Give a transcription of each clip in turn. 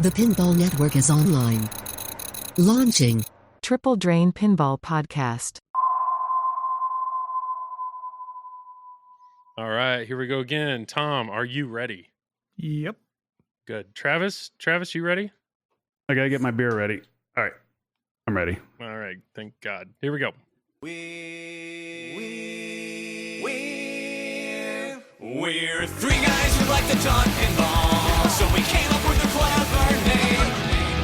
The Pinball Network is online. Launching. Triple Drain Pinball Podcast. All right, here we go again. Tom, are you ready? Yep. Good. Travis, you ready? I gotta get my beer ready. All right. I'm ready. All right, thank God. Here we go. We're three guys who like to talk pinball, so we came up with a clever name.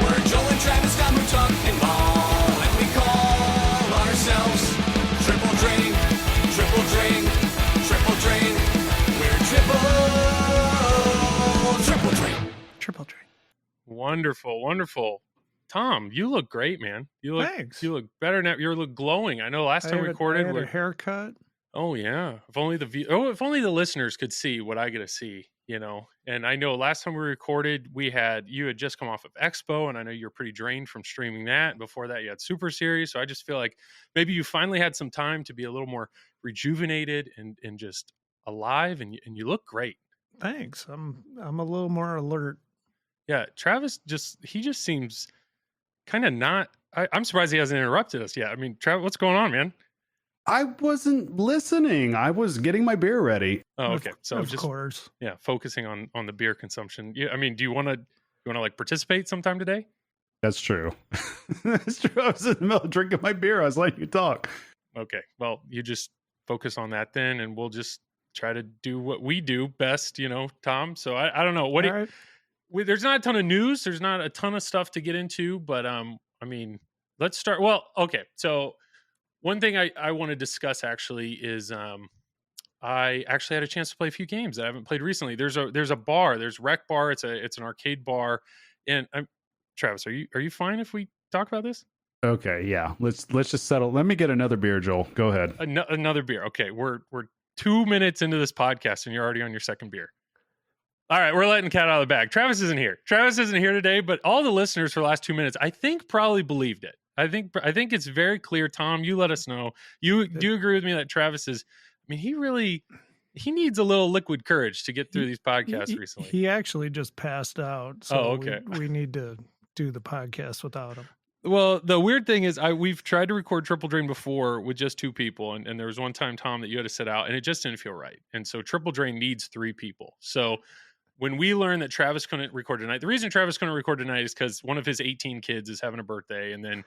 We're Joel and Travis Scott who talk pinball, and we call ourselves Triple Drain, Triple Drain, Triple Drain. We're Triple Drain. Triple Drain. Wonderful, wonderful. Tom, you look great, man. Thanks. You look better now. You look glowing. I know last time we recorded, I had a haircut. oh yeah. If only if only the listeners could see what I get to see, you know. And I know last time we recorded, you had just come off of Expo, and I know you're pretty drained from streaming that. Before that, you had Super Series. So I just feel like maybe you finally had some time to be a little more rejuvenated and just alive, and you look great. Thanks. I'm a little more alert. Yeah, Travis just seems kind of not. I'm surprised he hasn't interrupted us yet. I mean, Travis, what's going on, man? I wasn't listening. I was getting my beer ready. Oh, okay. So of just course. yeah, focusing on the beer consumption. Yeah, I mean, do you want to like participate sometime today? That's true. That's true. I was in the middle of drinking my beer. I was letting you talk. Okay. Well, you just focus on that then, and we'll just try to do what we do best, you know, Tom. So I don't know what. There's not a ton of news. There's not a ton of stuff to get into, but I mean, let's start. Well, okay. So one thing I want to discuss actually is I actually had a chance to play a few games that I haven't played recently. There's a bar. There's Rec Bar. It's an arcade bar. And Travis, are you fine if we talk about this? Okay, yeah. Let's just settle. Let me get another beer, Joel. Go ahead. Another beer. Okay, we're 2 minutes into this podcast, and you're already on your second beer. All right, we're letting cat out of the bag. Travis isn't here. Travis isn't here today, but all the listeners for the last 2 minutes, I think, probably believed it. I think it's very clear. Tom, you let us know. Do you agree with me that Travis is? I mean, he needs a little liquid courage to get through these podcasts recently. He actually just passed out. So okay. we need to do the podcast without him. Well, the weird thing is we've tried to record Triple Drain before with just two people. And there was one time, Tom, that you had to sit out, and it just didn't feel right. And so Triple Drain needs three people. So when we learned that Travis couldn't record tonight, the reason Travis couldn't record tonight is because one of his 18 kids is having a birthday. And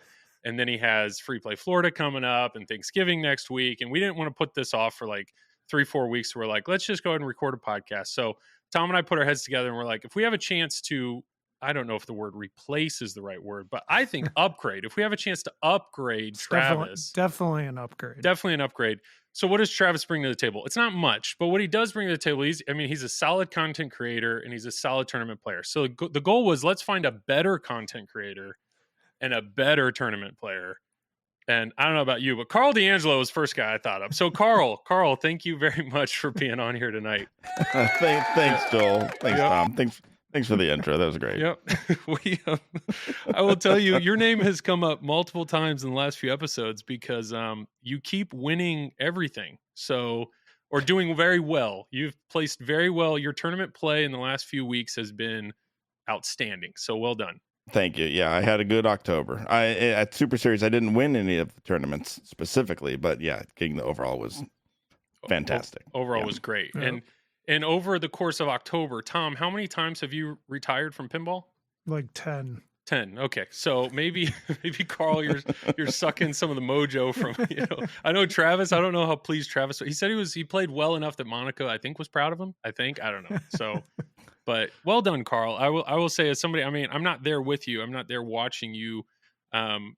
then he has Free Play Florida coming up and Thanksgiving next week. And we didn't want to put this off for like 3-4 weeks. So we're like, let's just go ahead and record a podcast. So Tom and I put our heads together and we're like, if we have a chance to, I don't know if the word replace is the right word, but I think upgrade. If we have a chance to upgrade Travis. Definitely an upgrade. Definitely an upgrade. So what does Travis bring to the table? It's not much, but what he does bring to the table, he's a solid content creator and he's a solid tournament player. So the goal was, let's find a better content creator and a better tournament player. And I don't know about you, but Karl DeAngelo was the first guy I thought of. So Karl, thank you very much for being on here tonight. Thanks, Joel. Thanks, Tom. Thanks for the intro. That was great. Yep. I will tell you, your name has come up multiple times in the last few episodes because you keep winning everything. Or doing very well. You've placed very well. Your tournament play in the last few weeks has been outstanding. So well done. Thank you. Yeah, I had a good October. At Super Series, I didn't win any of the tournaments specifically, but yeah, getting the overall was fantastic. Overall was great. Yeah. And over the course of October, Tom, how many times have you retired from pinball? Like 10. 10. Okay. So maybe Karl, you're sucking some of the mojo from, I know Travis, I don't know how pleased Travis, he said he played well enough that Monica, I think, was proud of him. I don't know. So, but well done, Karl. I will say, as somebody, I'm not there with you. I'm not there watching you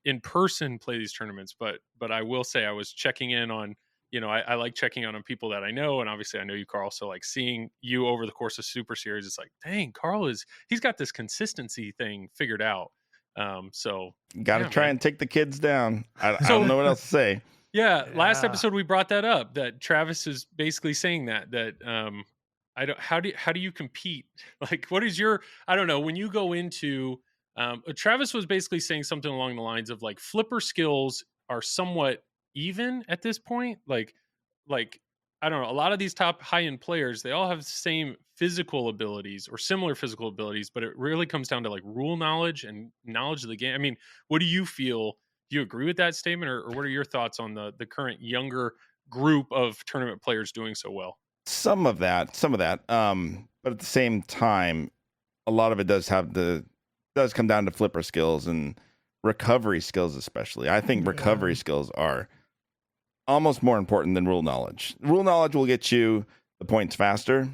in person play these tournaments, but I will say I was checking in on, I like checking out on people that I know. And obviously I know you, Karl. So like seeing you over the course of Super Series, it's like, dang, Karl he's got this consistency thing figured out. So got to try and take the kids down. I don't know what else to say. Yeah. Last episode, we brought that up, that Travis is basically saying that how do you compete? Like, what is I don't know, when you go into, Travis was basically saying something along the lines of like flipper skills are somewhat even at this point. Like I don't know, a lot of these top high-end players, they all have the same physical abilities or similar physical abilities, but it really comes down to like rule knowledge and knowledge of the game. I mean, what do you feel? Do you agree with that statement, or what are your thoughts on the current younger group of tournament players doing so well? Some of that. But at the same time, a lot of it does come down to flipper skills and recovery skills, especially. I think recovery skills are almost more important than rule knowledge. Rule knowledge will get you the points faster,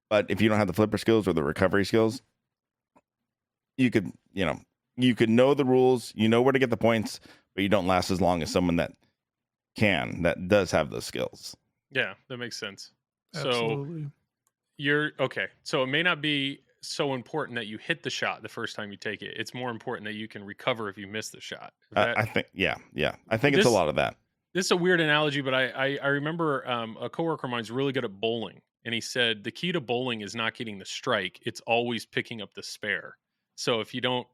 but if you don't have the flipper skills or the recovery skills, you could know the rules, you know where to get the points, but you don't last as long as someone that does have those skills. Yeah, that makes sense. Absolutely. So you're okay. So it may not be so important that you hit the shot the first time you take it. It's more important that you can recover if you miss the shot. I think, yeah. I think it's a lot of that. This is a weird analogy, but I remember a coworker of mine's really good at bowling, and he said the key to bowling is not getting the strike; it's always picking up the spare. So if you don't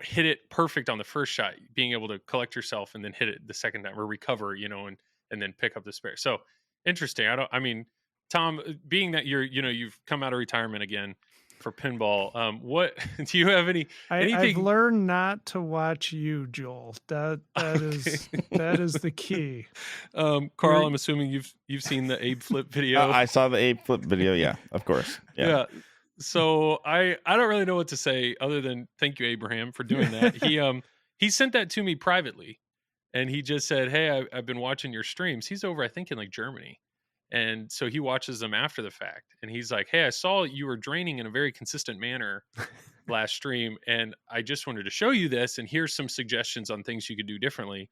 hit it perfect on the first shot, being able to collect yourself and then hit it the second time or recover, and then pick up the spare. So interesting. I mean, Tom, being that you've come out of retirement again for pinball, what do you have anything? I've learned not to watch you, Joel. That is the key. Karl, I'm assuming you've seen the Abe flip video. I saw the Abe flip video. Yeah, of course. Yeah. So I don't really know what to say other than thank you, Abraham, for doing that. He sent that to me privately, and he just said, "Hey, I've been watching your streams." He's over, I think, in like Germany. And so he watches them after the fact. And he's like, "Hey, I saw you were draining in a very consistent manner last stream. And I just wanted to show you this. And here's some suggestions on things you could do differently."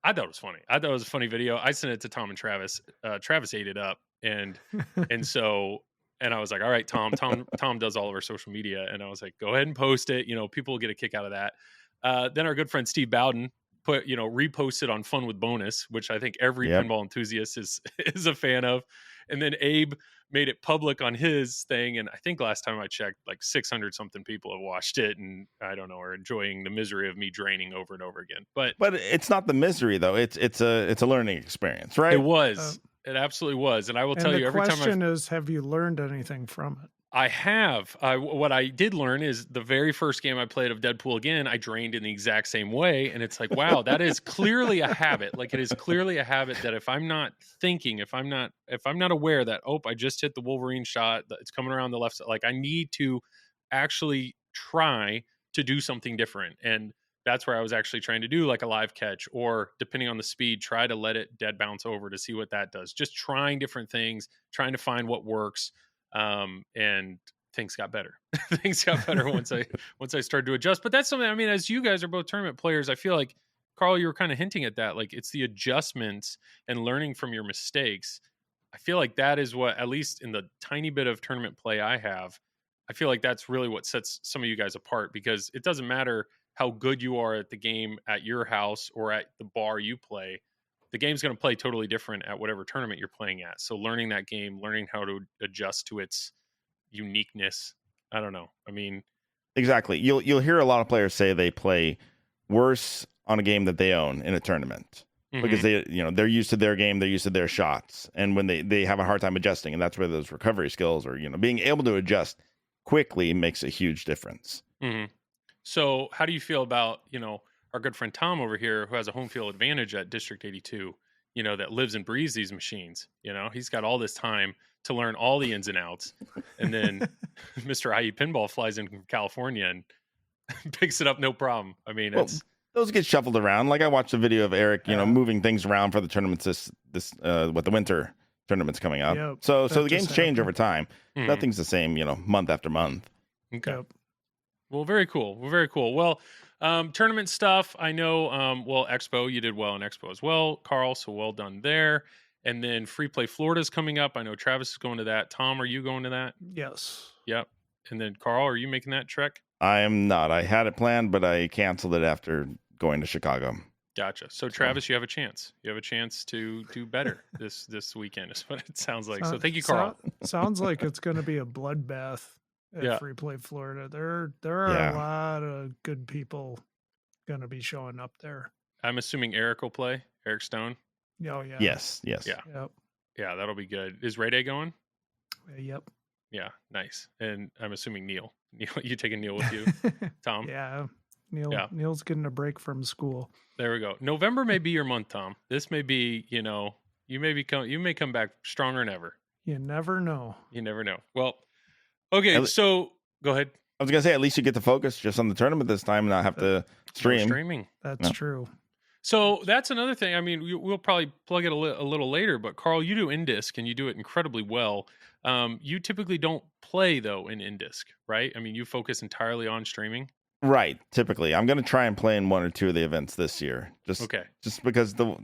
I thought it was funny. I thought it was a funny video. I sent it to Tom and Travis. Travis ate it up. And I was like, "All right, Tom does all of our social media." And I was like, "Go ahead and post it. People will get a kick out of that." Then our good friend Steve Bowden reposted on Fun with Bonus, which I think every pinball enthusiast is a fan of. And then Abe made it public on his thing, and I think last time I checked, like 600 something people have watched it, and I don't know, are enjoying the misery of me draining over and over again. But it's not the misery though. It's a learning experience, right? It was. It absolutely was. And I will tell you, every time the question is, have you learned anything from it? I have. What I did learn is the very first game I played of Deadpool again, I drained in the exact same way. And it's like, wow, that is clearly a habit. Like, it is clearly a habit that if I'm not thinking, if I'm not aware that, I just hit the Wolverine shot, it's coming around the left side, like I need to actually try to do something different. And that's where I was actually trying to do like a live catch, or depending on the speed, try to let it dead bounce over to see what that does. Just trying different things, trying to find what works. And things got better. Things got better once I started to adjust. But that's something, I mean, as you guys are both tournament players, I feel like, Karl, you were kind of hinting at that. Like, it's the adjustments and learning from your mistakes. I feel like that is what, at least in the tiny bit of tournament play I have, I feel like that's really what sets some of you guys apart, because it doesn't matter how good you are at the game at your house or at the bar you play. The game's going to play totally different at whatever tournament you're playing at. So learning that game, learning how to adjust to its uniqueness. I don't know. I mean, exactly. You'll hear a lot of players say they play worse on a game that they own in a tournament because they're used to their game, they're used to their shots, and when they have a hard time adjusting, and that's where those recovery skills or being able to adjust quickly makes a huge difference. So how do you feel about our good friend Tom over here, who has a home field advantage at District 82, that lives and breathes these machines? He's got all this time to learn all the ins and outs. And then Mr. IEpinball flies in from California and picks it up no problem. I mean, those get shuffled around. Like, I watched a video of Eric, moving things around for the tournaments this with the winter tournaments coming up. Yep, so the games change over time. Nothing's the same, month after month. Okay. Yep. Well, very cool. Well, tournament stuff, I know, Expo, you did well in Expo as well, Karl, so well done there. And then Free Play Florida's coming up. I know Travis is going to that. Tom, are you going to that? Yes. Yep. And then Karl, are you making that trek? I am not. I had it planned, but I canceled it after going to Chicago. Gotcha. So Travis, you have a chance. You have a chance to do better this weekend, is what it sounds like. So thank you, Karl. Sounds like it's going to be a bloodbath at Free Play Florida. There are a lot of good people going to be showing up there. I'm assuming Eric will play. Eric Stone. Oh yeah. Yes. Yeah. Yep. Yeah, that'll be good. Is Ray Day going? Yep. Yeah, nice. And I'm assuming Neil. Neil, you taking Neil with you, Tom? Yeah. Yeah. Neil's getting a break from school. There we go. November may be your month, Tom. This may be, you may come back stronger than ever. You never know. You never know. Well, okay, so go ahead. I was gonna say, at least you get to focus just on the tournament this time and not have to stream. No streaming. That's true. So that's another thing. I mean, we'll probably plug it a little later, but Karl, you do in-disc and you do it incredibly well. You typically don't play though in in-disc, right? I mean, you focus entirely on streaming. Right. Typically, I'm going to try and play in one or two of the events this year. Just because the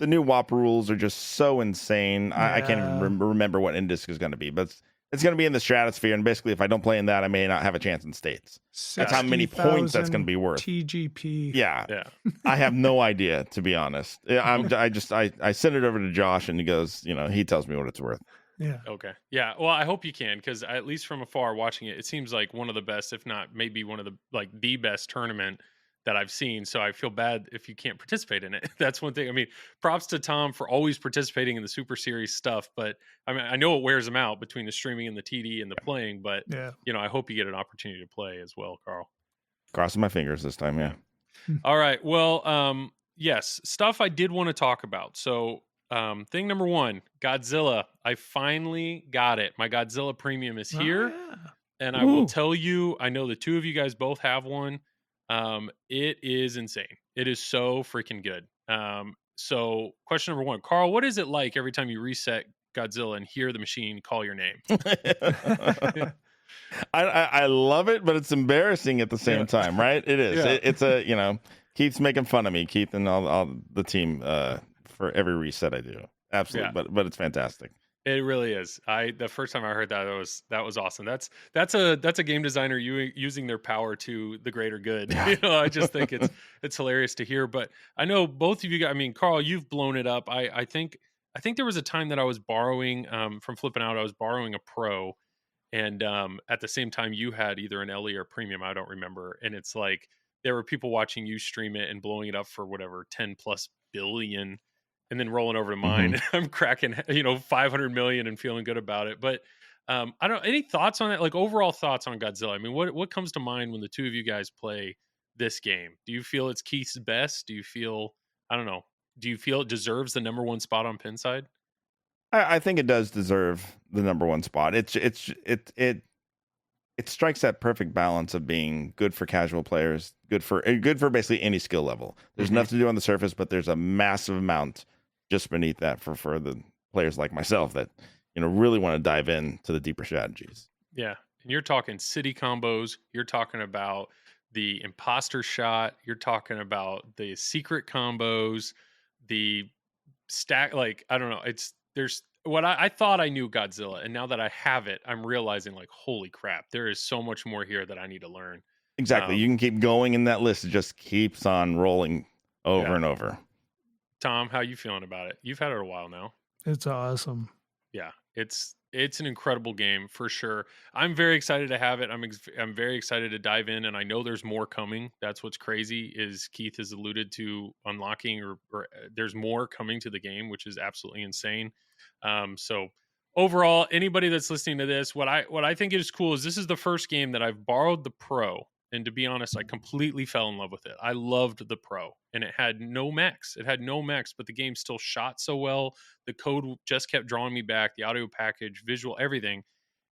new WAP rules are just so insane. Yeah. I can't even remember what in-disc is going to be, but it's going to be in the stratosphere. And basically, if I don't play in that, I may not have a chance in states. That's how many points that's going to be worth. TGP. Yeah. I have no idea, to be honest. I send it over to Josh, and he goes, he tells me what it's worth. Yeah. Okay. Yeah. Well, I hope you can, because at least from afar watching it, it seems like one of the best, if not maybe one of the best tournament that I've seen. So I feel bad if you can't participate in it. That's one thing. I mean, props to Tom for always participating in the Super Series stuff. But I mean, I know it wears him out between the streaming and the TD and the playing. But I hope you get an opportunity to play as well, Karl. Crossing my fingers this time. Yeah. All right. Well, yes, stuff I did want to talk about. So thing number one, Godzilla. I finally got it. My Godzilla Premium is here. Oh, yeah. And I will tell you, I know the two of you guys both have one. It is insane. It is so freaking good. So question number one, Karl, what is it like every time you reset Godzilla and hear the machine call your name? I love it, but it's embarrassing at the same time, right? It is. Yeah. It's Keith's making fun of me, Keith and all the team, for every reset I do. Absolutely. But it's fantastic. It really is. The first time I heard that was awesome. That's a game designer using their power to the greater good. I just think it's hilarious to hear. But I know both of you guys. I mean, Karl, you've blown it up. I think there was a time that I was borrowing from Flipping Out. I was borrowing a Pro, and at the same time you had either an LE or Premium. I don't remember. And it's like there were people watching you stream it and blowing it up for whatever 10+ billion. And then rolling over to mine, I'm cracking, 500 million and feeling good about it. But any thoughts on that? Like overall thoughts on Godzilla? I mean, what comes to mind when the two of you guys play this game? Do you feel it's Keith's best? Do you feel, I don't know, do you feel it deserves the number one spot on Pinside? I think it does deserve the number one spot. It strikes that perfect balance of being good for casual players, good for basically any skill level. There's enough to do on the surface, but there's a massive amount just beneath that for the players like myself that really want to dive into the deeper strategies. Yeah, and you're talking city combos. You're talking about the imposter shot. You're talking about the secret combos, the stack. Like I don't know. There's what I thought I knew Godzilla, and now that I have it, I'm realizing like holy crap, there is so much more here that I need to learn. Exactly. You can keep going in that list. It just keeps on rolling over and over. Tom, how you feeling about it? You've had it a while now. It's awesome. Yeah, it's an incredible game for sure. I'm very excited to have it. I'm very excited to dive in, and I know there's more coming. That's what's crazy is Keith has alluded to unlocking or there's more coming to the game, which is absolutely insane. So overall, anybody that's listening to this, what I think is cool is this is the first game that I've borrowed the Pro. And to be honest, I completely fell in love with it. I loved the Pro, and it had no mechs. But the game still shot so well. The code just kept drawing me back, the audio package, visual, everything.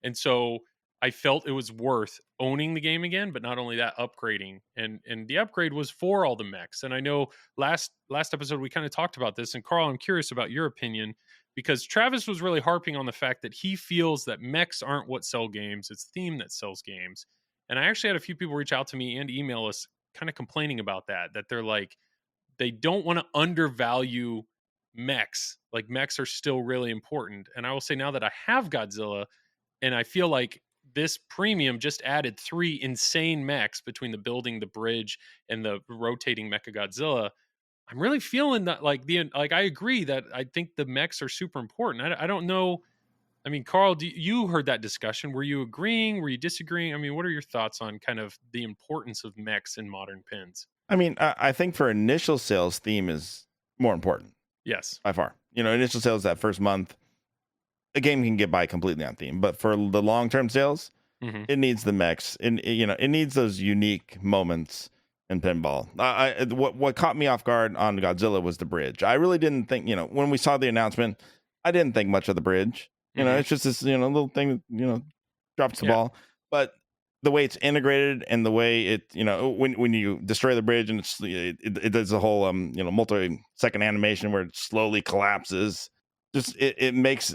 And so I felt it was worth owning the game again, but not only that, upgrading. And the upgrade was for all the mechs. And I know last episode we kind of talked about this. And Karl, I'm curious about your opinion, because Travis was really harping on the fact that he feels that mechs aren't what sell games. It's theme that sells games. And I actually had a few people reach out to me and email us kind of complaining about that they're like, they don't want to undervalue mechs. Like mechs are still really important. And I will say now that I have Godzilla, and I feel like this premium just added 3 insane mechs between the building, the bridge, and the rotating Mecha Godzilla. I'm really feeling that I agree that I think the mechs are super important. I don't know. I mean, Karl, you heard that discussion. Were you agreeing? Were you disagreeing? I mean, what are your thoughts on kind of the importance of mechs in modern pins? I mean, I think for initial sales, theme is more important. Yes. by far. Initial sales that first month, a game can get by completely on theme, but for the long-term sales, it needs the mechs, and it needs those unique moments in pinball. What caught me off guard on Godzilla was the bridge. I really didn't think, when we saw the announcement, I didn't think much of the bridge. It's just this, little thing, drops the ball. But the way it's integrated and the way it, when you destroy the bridge and it does the whole, multi-second animation where it slowly collapses, just it makes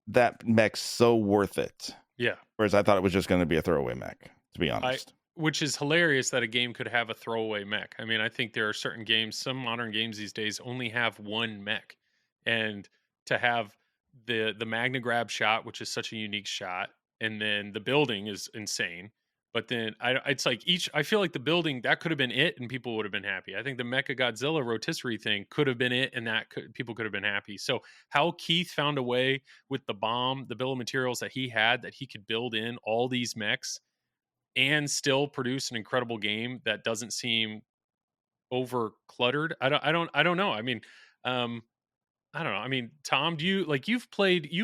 that mech so worth it. Yeah. Whereas I thought it was just going to be a throwaway mech, to be honest. Which is hilarious that a game could have a throwaway mech. I mean, I think there are certain games, some modern games these days only have one mech. And to have the Magna Grab shot, which is such a unique shot, and then the building is insane. But then it's like I feel like the building, that could have been it and people would have been happy. I think the Mecha Godzilla rotisserie thing could have been it and people could have been happy. So how Keith found a way with the bomb, the bill of materials that he had, that he could build in all these mechs and still produce an incredible game that doesn't seem over cluttered. I don't know. I mean, I don't know. I mean, Tom, do you you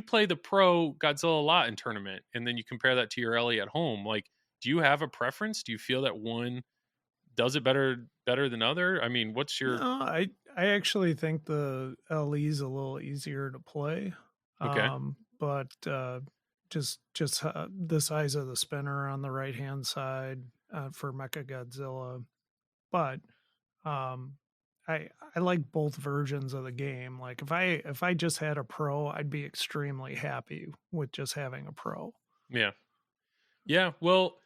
play the pro Godzilla a lot in tournament, and then you compare that to your Ellie at home. Like, do you have a preference? Do you feel that one does it better than other? I mean, what's your? No, I actually think the LE's a little easier to play. Okay. But just the size of the spinner on the right hand side for Mecha Godzilla, but I like both versions of the game. Like if I just had a pro, I'd be extremely happy with just having a pro. Yeah. Yeah. Well,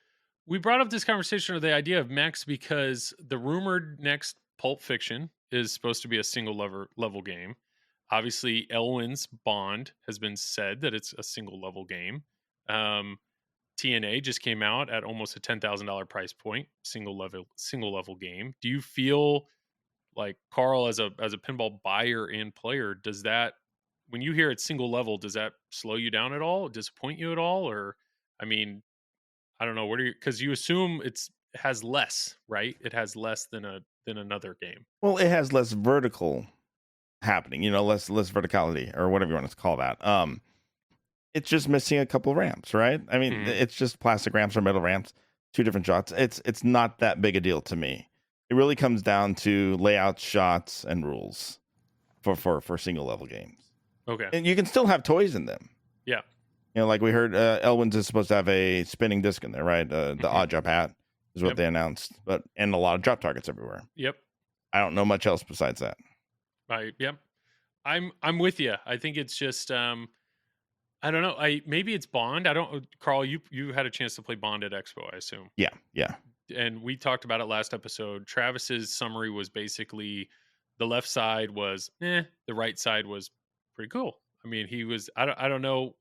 we brought up this conversation or the idea of mechs because the rumored next Pulp Fiction is supposed to be a single level game. Obviously, Elwyn's Bond has been said that it's a single level game. TNA just came out at almost a $10,000 price point, single level game. Do you feel like, Karl, as a pinball buyer and player, does that, when you hear it's single level, does that slow you down at all, disappoint you at all? Or, I mean, I don't know, because you assume it has less, right? It has less than another game. Well, it has less vertical happening, less verticality or whatever you want to call that. It's just missing a couple of ramps, right? I mean, it's just plastic ramps or metal ramps, two different shots. It's not that big a deal to me. It really comes down to layout, shots, and rules for single level games. Okay. And you can still have toys in them. Yeah. Like we heard, Elwyn's is supposed to have a spinning disc in there, right? The odd job hat is what they announced, and a lot of drop targets everywhere. Yep. I don't know much else besides that. Yep. I'm with you. I think it's just I don't know. Maybe it's Bond. I don't. Karl, you had a chance to play Bond at Expo, I assume. Yeah. And we talked about it last episode. Travis's summary was basically the left side was the right side was pretty cool. I mean, he was. I don't know.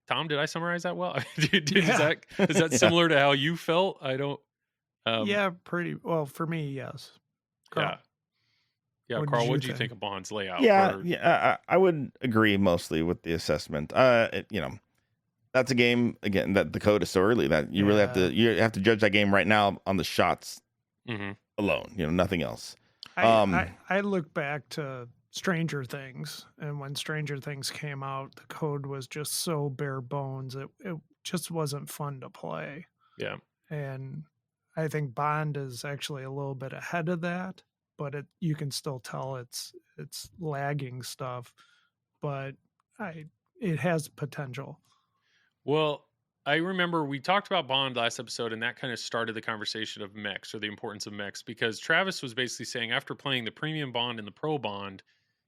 Tom, did I summarize that well? Is that similar to how you felt? I don't. Yeah, pretty well for me. Yes. Karl. Yeah, Karl, what did you think of Bond's layout? Yeah, I would agree mostly with the assessment. That's a game again that the code is so early that you really have to judge that game right now on the shots alone. Nothing else. I look back to Stranger Things, and when Stranger Things came out, the code was just so bare bones. It just wasn't fun to play. Yeah, and I think Bond is actually a little bit ahead of that. But you can still tell it's lagging stuff, but it has potential. Well, I remember we talked about Bond last episode, and that kind of started the conversation of mechs or the importance of mechs, because Travis was basically saying after playing the premium Bond and the pro Bond,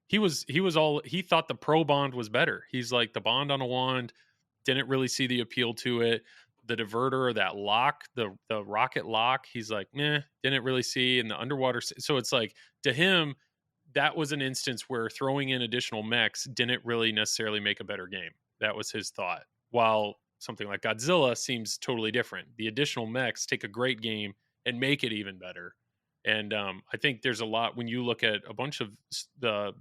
he thought the pro Bond was better. He's like, the Bond on a wand, didn't really see the appeal to it. The diverter or that lock, the rocket lock, he's like, didn't really see. And the underwater, so it's like, to him, that was an instance where throwing in additional mechs didn't really necessarily make a better game. That was his thought. While something like Godzilla seems totally different. The additional mechs take a great game and make it even better. And I think there's a lot when you look at a bunch of the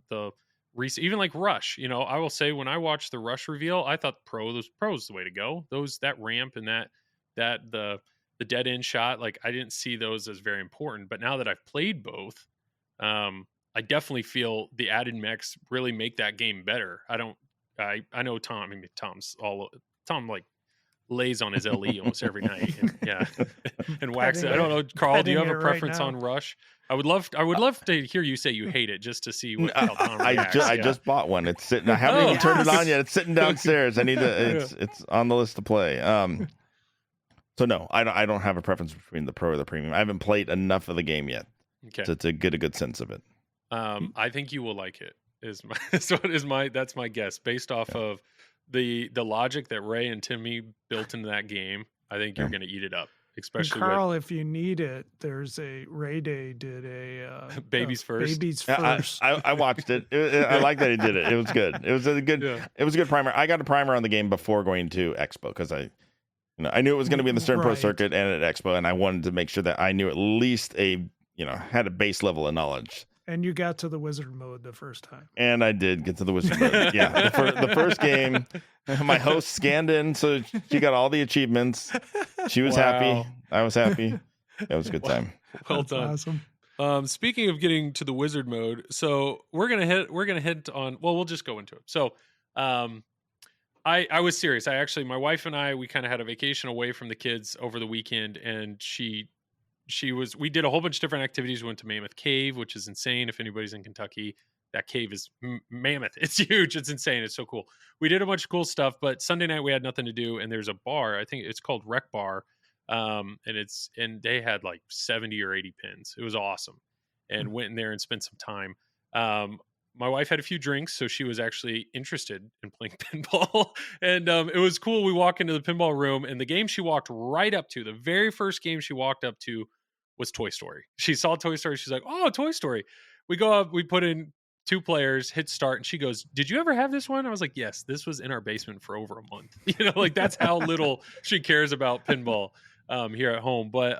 recent, even like Rush, I will say when I watched the Rush reveal, I thought pros the way to go. That ramp and that the dead end shot, like I didn't see those as very important. But now that I've played both, I definitely feel the added mechs really make that game better. I know Tom. I mean, Tom like lays on his LE almost every night, and and whacks it. I don't know, Carl. Do you have a preference on Rush? I would love to hear you say you hate it, just to see what how Tom reacts. I just bought one. It's sitting. I haven't even turned it on yet. It's sitting downstairs. I need to. It's on the list to play. So no, I don't have a preference between the Pro or the Premium. I haven't played enough of the game yet to get a good sense of it. I think you will like it. That's my guess based off of the logic that Ray and Timmy built into that game. I think you're going to eat it up. Especially Karl, if you need it, there's Ray Day did a Babies First. Babies First. I watched it. I like that he did it. It was good. It was a good primer. I got a primer on the game before going to Expo because I knew it was going to be in the Stern Pro circuit and at Expo, and I wanted to make sure that I knew at least had a base level of knowledge. And you got to the wizard mode the first time. And I did get to the wizard mode. Yeah, the first game, my host scanned in, so she got all the achievements. She was happy. I was happy. That was a good time. Well done. Awesome. Speaking of getting to the wizard mode, so we're gonna hit on. Well, we'll just go into it. So, I was serious. My wife and I, we kind of had a vacation away from the kids over the weekend, and we did a whole bunch of different activities. We went to Mammoth Cave, which is insane. If anybody's in Kentucky, that cave is mammoth. It's huge. It's insane. It's so cool. We did a bunch of cool stuff, but Sunday night we had nothing to do. And there's a bar. I think it's called Rec Bar. And they had like 70 or 80 pins. It was awesome. And went in there and spent some time. My wife had a few drinks, so she was actually interested in playing pinball. And it was cool. We walk into the pinball room, and the game she walked right up to, the very first game she walked up to, was Toy Story. She saw Toy Story. She's like, "Oh, Toy Story." We go up, we put in 2 players, hit start, and she goes, "Did you ever have this one?" I was like, "Yes, this was in our basement for over a month." Like that's how little she cares about pinball here at home. But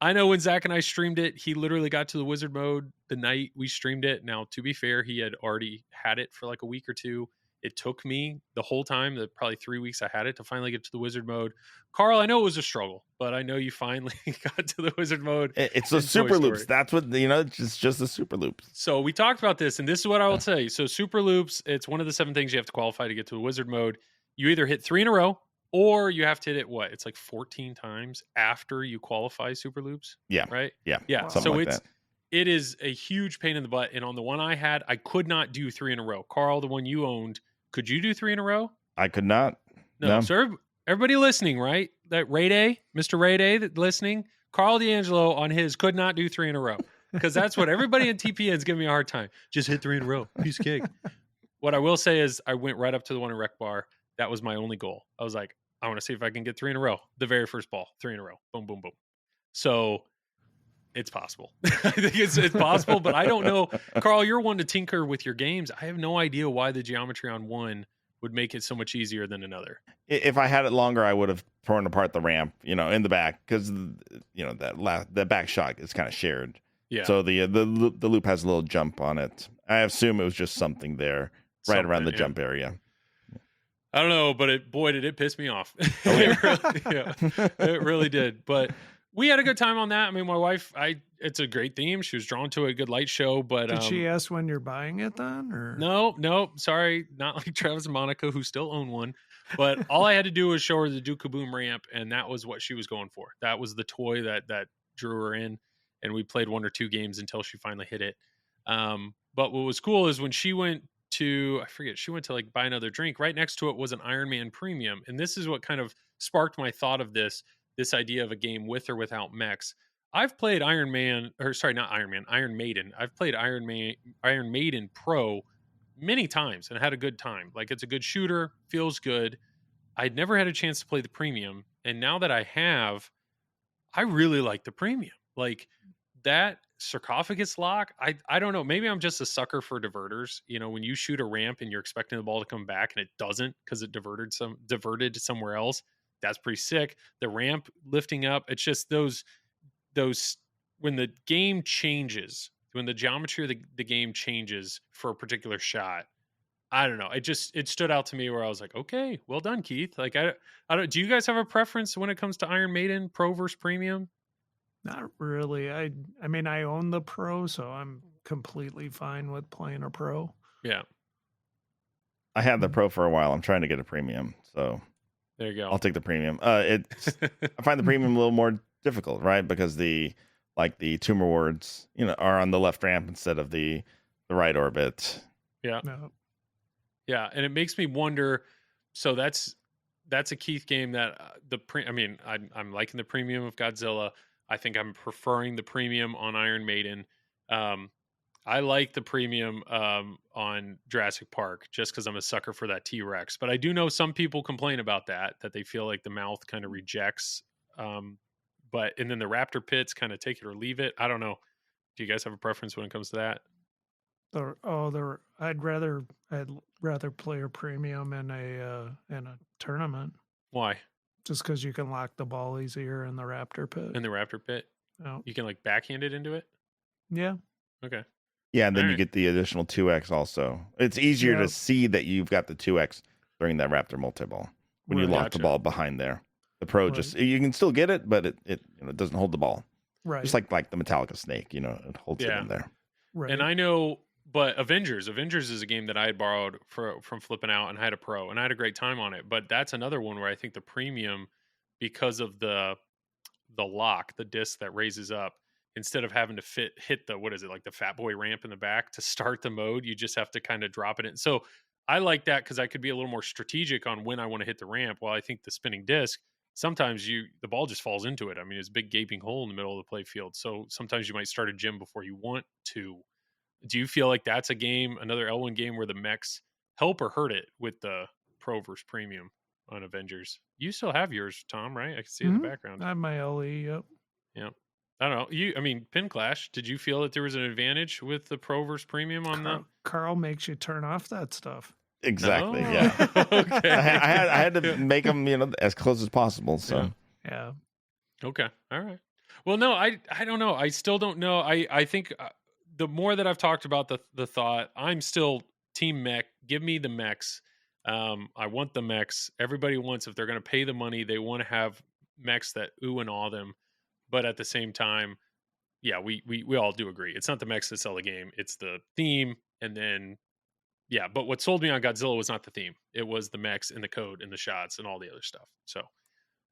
I know when Zach and I streamed it, he literally got to the wizard mode the night we streamed it. Now, to be fair, he had already had it for like a week or two. It took me the whole time, probably 3 weeks I had it, to finally get to the wizard mode. Karl, I know it was a struggle, but I know you finally got to the wizard mode. It's the super loops. That's what, it's just the super loops. So we talked about this, and this is what I will tell you. So super loops, it's one of the 7 things you have to qualify to get to the wizard mode. You either hit 3 in a row, or you have to hit it, it's like 14 times after you qualify super loops. Yeah. Right? Yeah. Yeah. Something So like that. it is a huge pain in the butt. And on the one I had, I could not do 3 in a row. Karl, the one you owned, could you do 3 in a row? I could not. No. So everybody listening, right? That Ray Day, Mr. Ray Day that listening, Karl DeAngelo on his could not do 3 in a row. Because that's what everybody in TPN is giving me a hard time. Just hit 3 in a row. Piece of cake. What I will say is I went right up to the one in Rec Bar. That was my only goal. I was like, I want to see if I can get 3 in a row. The very first ball, 3 in a row. Boom, boom, boom. So it's possible. I think it's possible, but I don't know. Karl, you're one to tinker with your games. I have no idea why the geometry on one would make it so much easier than another. If I had it longer, I would have torn apart the ramp, in the back, because that back shot is kind of shared. Yeah. So the loop has a little jump on it. I assume it was just something there, right around the jump area. I don't know, but did it piss me off. It really did. But we had a good time on that. I mean, my wife, it's a great theme. She was drawn to a good light show, but did she ask when you're buying it then? Or no, sorry, not like Travis and Monica, who still own one. But all I had to do was show her the Duke Kaboom ramp, and that was what she was going for. That was the toy that drew her in, and we played 1 or 2 games until she finally hit it. But what was cool is when she went to, she went to like buy another drink. Right next to it was an Iron Man Premium, and this is what kind of sparked my thought of this idea of a game with or without mechs. I've played Iron Maiden. I've played Iron Maiden Pro many times and had a good time. Like, it's a good shooter, feels good. I'd never had a chance to play the Premium, and now that I have, I really like the Premium. Like, that sarcophagus lock, I don't know, maybe I'm just a sucker for diverters. When you shoot a ramp and you're expecting the ball to come back and it doesn't because it diverted somewhere else, that's pretty sick. The ramp lifting up, it's just those when the game changes, when the geometry of the game changes for a particular shot, I don't know, it stood out to me where I was like, okay, well done, Keith. Like, I don't, do you guys have a preference when it comes to Iron Maiden Pro versus Premium? Not really. I mean, I own the Pro, so I'm completely fine with playing a pro. Yeah. I had the pro for a while. I'm trying to get a premium, so There you go. I'll take the premium. I find the premium a little more difficult, right? Because the tumor wards, are on the left ramp instead of the right orbit. Yeah. No. Yeah, and it makes me wonder. So that's a Keith game that I'm liking the premium of Godzilla. I think I'm preferring the premium on Iron Maiden. I like the premium on Jurassic Park just because I'm a sucker for that T-Rex. But I do know some people complain about that they feel like the mouth kind of rejects. And then the Raptor pits kind of take it or leave it. I don't know. Do you guys have a preference when it comes to that? I'd rather play a premium in a tournament. Why? Just because you can lock the ball easier in the Raptor pit. In the Raptor pit? Oh. You can like backhand it into it? Yeah. Okay. Yeah, and then All you right. get the additional 2x also. It's easier Yeah. to see that you've got the 2x during that Raptor multi-ball when you Right. lock the Gotcha. ball behind there. The pro Right. just, you can still get it, but it doesn't hold the ball. Right. Just like the Metallica snake, it holds it Yeah. in there. right. And I know, but Avengers is a game that I had borrowed from Flipping Out and I had a pro and I had a great time on it. But that's another one where I think the premium, because of the lock, the disc that raises up, instead of having to hit the Fat Boy ramp in the back to start the mode, you just have to kind of drop it in. So I like that because I could be a little more strategic on when I want to hit the ramp. While I think the spinning disc, sometimes the ball just falls into it. I mean, it's a big gaping hole in the middle of the play field. So sometimes you might start a gym before you want to. Do you feel like that's another L1 game where the mechs help or hurt it with the pro versus premium on Avengers? You still have yours, Tom, right? I can see it in the Mhm. background. I have my LE. Yep. I don't know. Pin Clash, did you feel that there was an advantage with the pro versus premium on the? Carl makes you turn off that stuff. Exactly. No. Yeah. Okay. I had to make them, as close as possible. So Yeah. Okay. All right. Well, no, I don't know. I still don't know. I think the more that I've talked about the thought, I'm still team mech. Give me the mechs. I want the mechs. Everybody wants, if they're going to pay the money, they want to have mechs that ooh and awe them. But at the same time, yeah, we all do agree. It's not the mechs that sell the game. It's the theme. And then, yeah, but what sold me on Godzilla was not the theme. It was the mechs and the code and the shots and all the other stuff. So,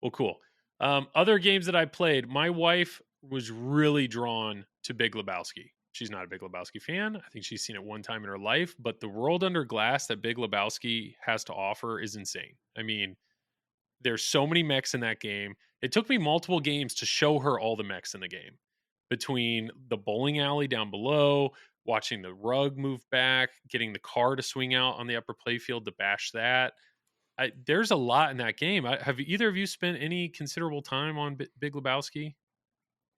well, cool. Other games that I played, my wife was really drawn to Big Lebowski. She's not a Big Lebowski fan. I think she's seen it one time in her life, but the world under glass that Big Lebowski has to offer is insane. I mean, there's so many mechs in that game. It took me multiple games to show her all the mechs in the game, between the bowling alley down below, watching the rug move back, getting the car to swing out on the upper playfield to bash that. There's a lot in that game. Have either of you spent any considerable time on Big Lebowski?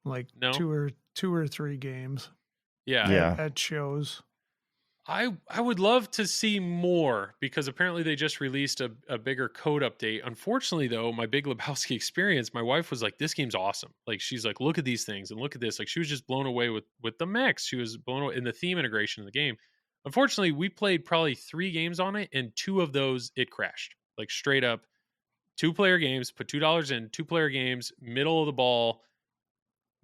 Like No? two or three games Yeah. Yeah. at shows. I would love to see more, because apparently they just released a bigger code update. Unfortunately, though, my Big Lebowski experience, my wife was like, this game's awesome. Like, she's like, look at these things and look at this. Like, she was just blown away with the mechs. She was blown away in the theme integration in the game. Unfortunately, we played probably 3 games on it, and 2 of those, it crashed. Like, straight up, 2-player games, put $2 in, 2-player games, middle of the ball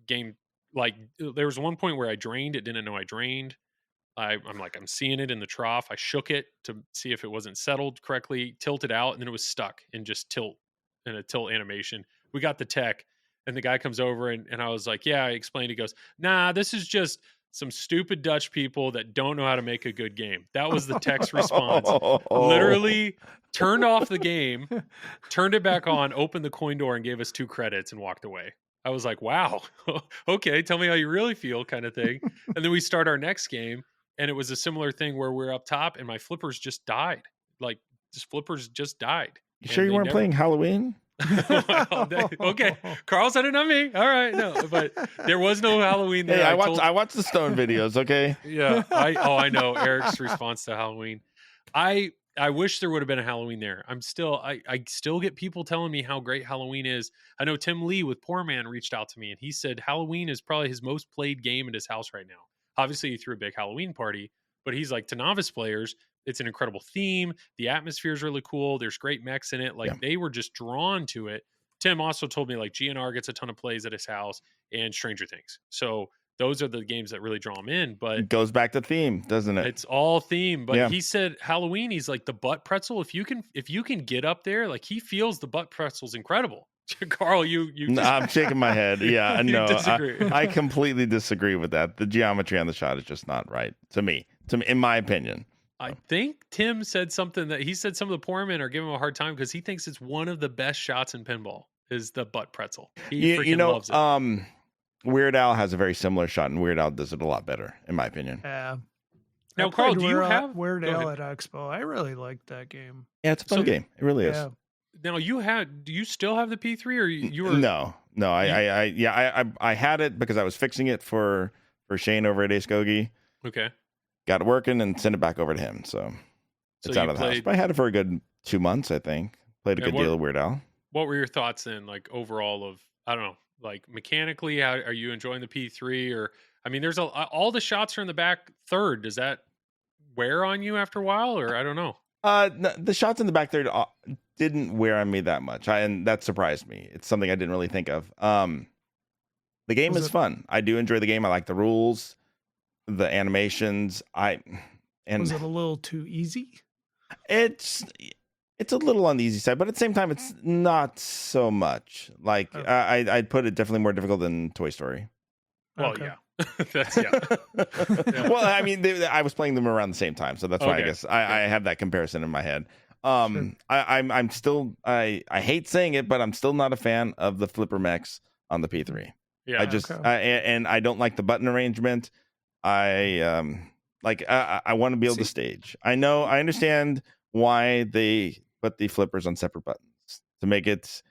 game. Like, there was one point where I drained. It didn't know I drained. I'm like, I'm seeing it in the trough. I shook it to see if it wasn't settled correctly, tilted out, and then it was stuck in just tilt, in a tilt animation. We got the tech, and the guy comes over, and I was like, yeah, I explained. He goes, nah, this is just some stupid Dutch people that don't know how to make a good game. That was the tech's response. Literally turned off the game, turned it back on, opened the coin door, and gave us 2 credits and walked away. I was like, wow, okay, tell me how you really feel, kind of thing. And then we start our next game, and it was a similar thing where we're up top and my flippers just died. Like, just flippers just died. You sure you weren't playing Halloween? Okay, Carl said it, not me. All right, no, but there was no Halloween there. Hey, I watched the Stone videos. Okay. Yeah, I know Eric's response to Halloween. I wish there would have been a Halloween there. I still get people telling me how great Halloween is. I know Tim Lee with Poor Man reached out to me, and he said Halloween is probably his most played game at his house right now. Obviously, he threw a big Halloween party, but he's like, to novice players, it's an incredible theme. The atmosphere is really cool. There's great mechs in it. Like, they were just drawn to it. Tim also told me, like, GNR gets a ton of plays at his house, and Stranger Things. So those are the games that really draw him in. But It goes back to theme, doesn't it? it's all theme. But Yeah. he said Halloween, he's like the butt pretzel. If you can get up there, like he feels the butt pretzel's incredible. Carl, you No, I'm shaking my head. Yeah, You no, disagree. I completely disagree with that. The geometry on the shot is just not right to me, in my opinion. I think Tim said something that he said some of the poor men are giving him a hard time because he thinks it's one of the best shots in pinball is the butt pretzel. He freaking loves it. Weird Al has a very similar shot, and Weird Al does it a lot better, in my opinion. Yeah. Now, I Carl, played do you Weird have Weird go Al ahead. at Expo? I really liked that game. Yeah, it's a fun So- game. It really is. Yeah. Now do you still have the P3 or you were No, I had it because I was fixing it for Shane over at Ace Gogi. okay? Got it working and sent it back over to him. So it's So out you of the house. played- But I had it for a good 2 months, I think. Played a Yeah, good what- deal of Weird Al. What were your thoughts then, like overall of I don't know, like mechanically, how are you enjoying the P3? Or I mean, there's all the shots are in the back third. Does that wear on you after a while, or I don't know? No, the shots in the back there didn't wear on me that much, and that surprised me. It's something I didn't really think of. The game Was is it- fun. I do enjoy the game. I like the rules, the animations. Was And it a little too easy? it's a little on the easy side, but at the same time, it's not so much. Like Okay. I'd put it definitely more difficult than Toy Story. Well, Okay. yeah, that's yeah. Yeah. Well, I mean, I was playing them around the same time, so that's why I Okay. guess I have that comparison in my head. I'm still I hate saying it, but I'm still not a fan of the flipper mechs on the P3. Yeah, I just Okay. and I don't like the button arrangement. I want to be able to See- stage. I understand why they put the flippers on separate buttons to make it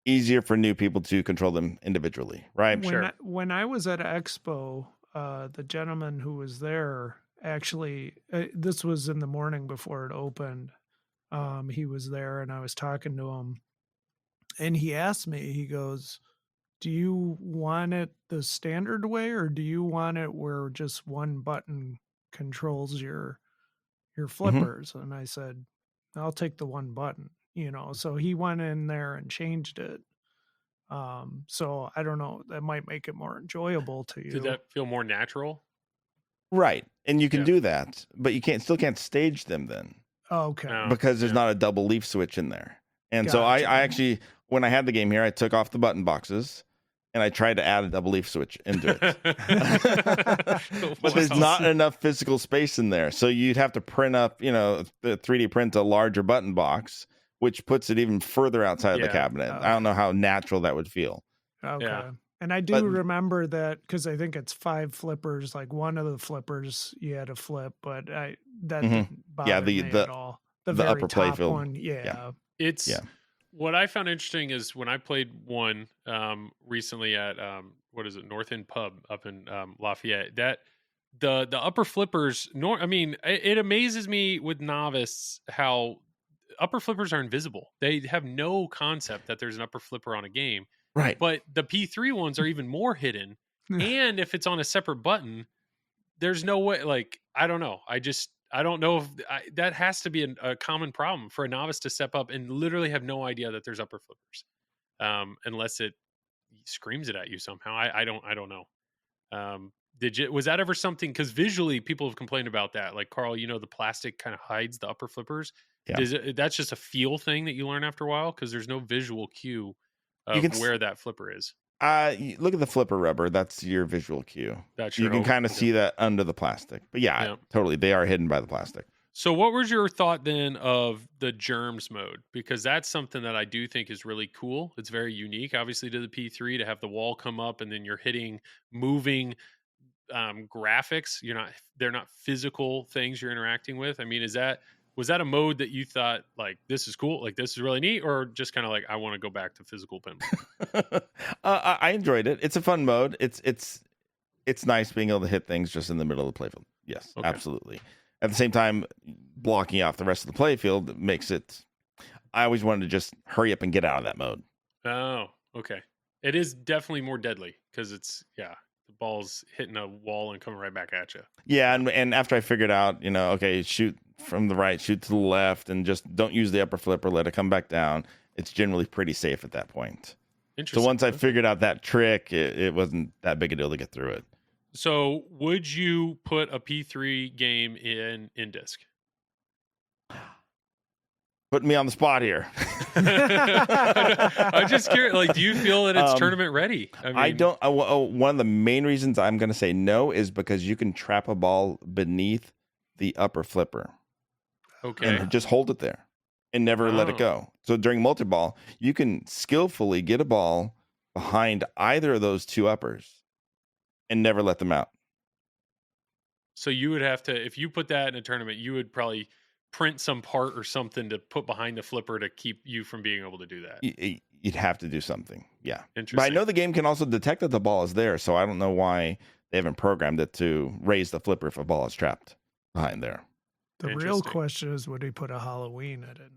easier for new people to control them individually, right? Sure. When I was at Expo, the gentleman who was there actually, this was in the morning before it opened. He was there and I was talking to him, and he asked me, he goes, "Do you want it the standard way, or do you want it where just one button controls your flippers?" And I said, "I'll take the one button." So he went in there and changed it. So I don't know, that might make it more enjoyable to you. Did that feel more natural? Right. And you can Yeah. do that, but you still can't stage them then Oh, okay. No. because there's yeah. not a double leaf switch in there. And so I Gotcha. actually, when I had the game here, I took off the button boxes and I tried to add a double leaf switch into it. But there's Wow. not enough physical space in there. So you'd have to print up, the 3D print a larger button box, which puts it even further outside of the Yeah. cabinet. I don't know how natural that would feel. Okay. And I do But- remember that because I think it's 5 flippers. Like one of the flippers you had to flip, but that Mhm. didn't bother Yeah, me the at all. The upper very top playfield. one, yeah. It's Yeah. what I found interesting is when I played one recently at what is it, North End Pub up in Lafayette, that the upper flippers I mean it amazes me with novice how upper flippers are invisible. They have no concept that there's an upper flipper on a game, Right. but the P3 ones are even more hidden. And if it's on a separate button, there's no way, like I don't know, I don't know if that has to be a common problem for a novice to step up and literally have no idea that there's upper flippers, unless it screams it at you somehow. I don't know. Was that ever something? Because visually, people have complained about that. Like Carl, the plastic kind of hides the upper flippers. Yeah. That's just a feel thing that you learn after a while because there's no visual cue of can where that flipper is. Look at the flipper rubber. That's your visual cue. That's You your can hope. kind of Okay. see that under the plastic. But yeah, totally. They are hidden by the plastic. So what was your thought then of the germs mode? Because that's something that I do think is really cool. It's very unique, obviously, to the P3 to have the wall come up and then you're hitting moving graphics. They're not physical things you're interacting with. I mean, was that a mode that you thought like this is cool, like this is really neat, or just kind of like I want to go back to physical pinball? I enjoyed it. It's a fun mode. It's nice being able to hit things just in the middle of the playfield. Yes, Okay. absolutely. At the same time, blocking off the rest of the playfield makes it. I always wanted to just hurry up and get out of that mode. Oh, okay. It is definitely more deadly because the ball's hitting a wall and coming right back at you. Yeah, and after I figured out, okay, shoot from the right, shoot to the left, and just don't use the upper flipper, let it come back down. It's generally pretty safe at that point. Interesting. So once I Okay. figured out that trick, it wasn't that big a deal to get through it. So would you put a P3 game in disc? Putting me on the spot here. I'm just curious. Like, do you feel that it's tournament ready? I don't. One of the main reasons I'm going to say no is because you can trap a ball beneath the upper flipper Okay. and just hold it there and never let it go. So during multi-ball, you can skillfully get a ball behind either of those two uppers and never let them out. So you would have to, if you put that in a tournament, you would probably print some part or something to put behind the flipper to keep you from being able to do that. You'd have to do something. Yeah. Interesting. But I know the game can also detect that the ball is there, so I don't know why they haven't programmed it to raise the flipper if a ball is trapped behind there. The real Interesting. question is, would he put a Halloween at it?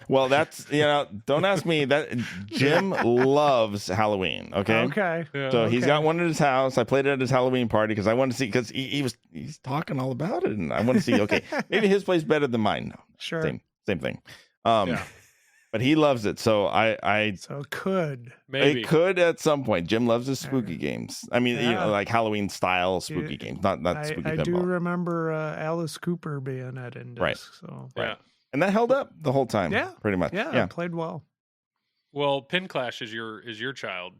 Well, that's, don't ask me that. Jim loves Halloween. Okay. Okay. Yeah. So he's Okay. got one at his house. I played it at his Halloween party because I wanted to see, because he's talking all about it. And I want to see, okay, maybe his play's better than mine. No, Sure. same thing. Yeah. But he loves it. So I So it could. Maybe. it could at some point. Jim loves his spooky Alright. games. I mean, Yeah. like Halloween style spooky games, not spooky I do pinball. remember Alice Cooper being at Index. Right. So Yeah. And that held up the whole time. Yeah. Pretty much. yeah, played well. Well, Pin Clash is your child,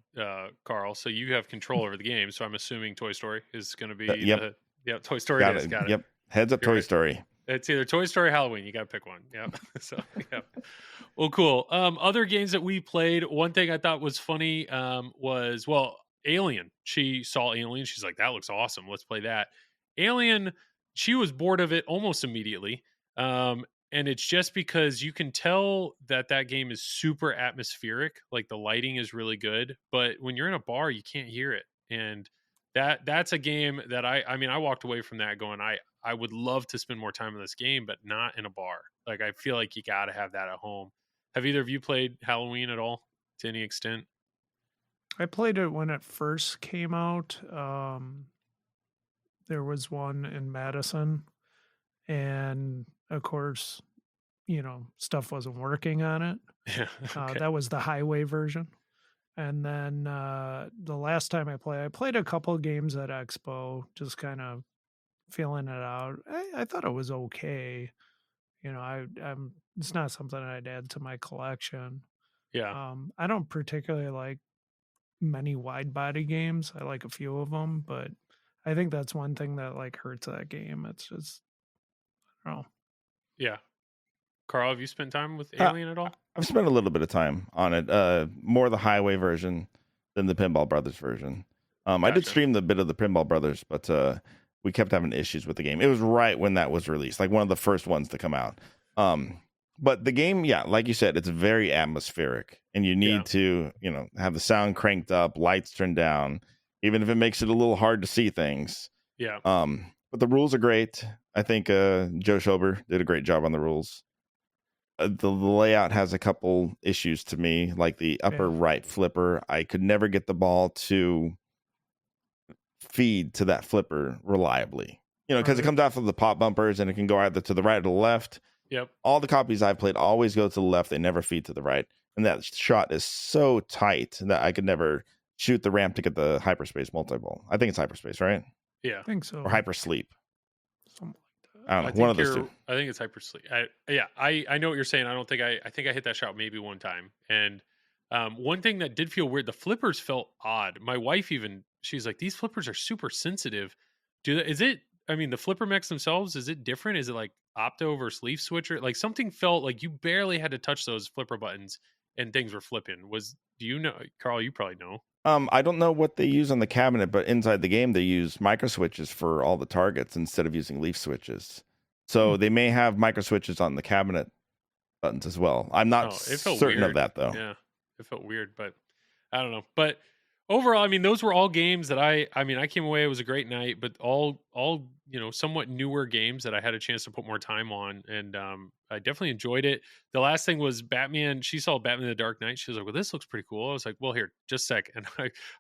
Carl. So you have control over the game. So I'm assuming Toy Story is going to be. Yep. Toy Story Got is. it. Got it. Yep. Heads up, You're Toy right. Story. It's either Toy Story or Halloween. You got to pick one. Yep. So, yep. Well, cool. Other games that we played, one thing I thought was funny was, Alien. She saw Alien. She's like, that looks awesome. Let's play that. Alien, she was bored of it almost immediately. And it's just because you can tell that game is super atmospheric. Like the lighting is really good. But when you're in a bar, you can't hear it. And that's a game that I walked away from that going, I would love to spend more time in this game, but not in a bar. Like I feel like you got to have that at home. Have either of you played Halloween at all to any extent? I played it when it first came out. There was one in Madison, and of course, stuff wasn't working on it. Yeah. Okay. That was the highway version. And then the last time I played a couple of games at Expo, just kind of feeling it out. I thought it was okay. I'm it's not something I'd add to my collection. Yeah. I don't particularly like many wide body games. I like a few of them, but I think that's one thing that like hurts that game. It's just, I don't know. Yeah. Carl, have you spent time with Alien at all? I've spent a little bit of time on it. More the highway version than the Pinball Brothers version. I did Gotcha. stream the bit of the Pinball Brothers, but we kept having issues with the game. It was right when that was released, like one of the first ones to come out. But the game, yeah, like you said, it's very atmospheric, and you need to, have the sound cranked up, lights turned down, even if it makes it a little hard to see things. Yeah. But the rules are great. I think Joe Schober did a great job on the rules. The layout has a couple issues to me, like the upper right flipper. I could never get the ball to feed to that flipper reliably, because it comes out from the pop bumpers and it can go either to the right or the left. Yep. All the copies I've played always go to the left. They never feed to the right. And that shot is so tight that I could never shoot the ramp to get the hyperspace multi-ball. I think it's hyperspace, right? Yeah. I think so. Or hypersleep. Something like I don't know. One of those two. I think it's hypersleep. I know what you're saying. I think I hit that shot maybe one time. And one thing that did feel weird, the flippers felt odd. My wife she's like, these flippers are super sensitive. The flipper mechs themselves, is it different? Is it like opto versus leaf switcher? Like something felt like you barely had to touch those flipper buttons and things were flipping. Do you know, Carl, you probably know. I don't know what they use on the cabinet, but inside the game, they use micro switches for all the targets instead of using leaf switches. So they may have micro switches on the cabinet buttons as well. I'm not certain of that, though. Yeah, it felt weird, but I don't know. But overall, those were all games that I came away. It was a great night, but all somewhat newer games that I had a chance to put more time on, and I definitely enjoyed it. The last thing was Batman. She saw Batman: The Dark Knight. She was like, "Well, this looks pretty cool." I was like, "Well, here, just a sec." And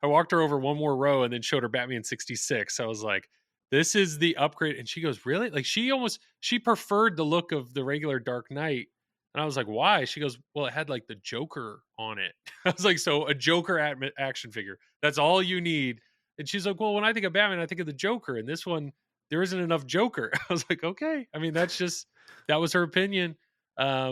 I walked her over one more row and then showed her Batman 66. I was like, "This is the upgrade." And she goes, "Really?" Like she preferred the look of the regular Dark Knight And I was like, why? She goes, well, it had like the Joker on it. I was like, so a Joker action figure. That's all you need. And she's like, well, when I think of Batman, I think of the Joker. And this one, there isn't enough Joker. I was like, okay. I mean, that was her opinion,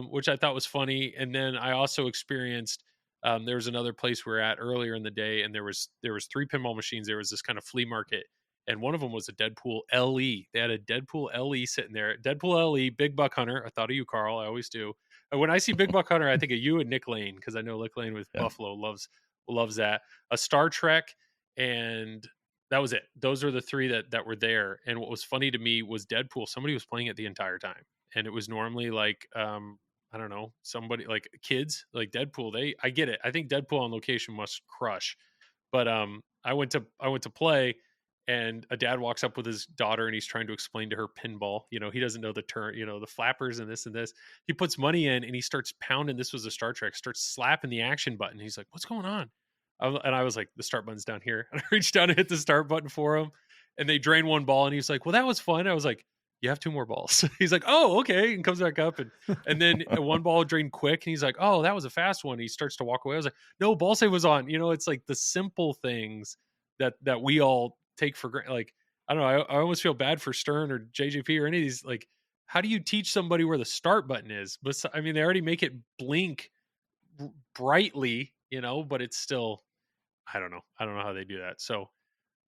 which I thought was funny. And then I also experienced, there was another place we were at earlier in the day, and there was 3 pinball machines. There was this kind of flea market, and one of them was a Deadpool LE. They had a Deadpool LE sitting there. Deadpool LE, Big Buck Hunter. I thought of you, Karl. I always do. And when I see Big Buck Hunter, I think of you and Nick Lane, because I know Nick Lane with Buffalo loves that. A Star Trek, and that was it. Those are the 3 that were there. And what was funny to me was Deadpool. Somebody was playing it the entire time, and it was normally like I don't know, somebody like kids, like Deadpool. I get it. I think Deadpool on location must crush. But I went to play, and a dad walks up with his daughter, and he's trying to explain to her pinball. He doesn't know the turn, the flappers and this and this. He puts money in, and he starts pounding. This was a Star Trek. Starts slapping the action button. He's like, "What's going on?" And I was like, "The start button's down here." And I reached down and hit the start button for him, and they drained 1 ball. And he's like, "Well, that was fun." I was like, "You have 2 more balls." He's like, "Oh, okay," and comes back up, and then 1 ball drained quick, and he's like, "Oh, that was a fast one." He starts to walk away. I was like, "No, ball save was on." It's like the simple things that we all take for granted. Like, I don't know. I almost feel bad for Stern or JJP or any of these. Like, how do you teach somebody where the start button is? But I mean, they already make it blink brightly, but it's still, I don't know how they do that. So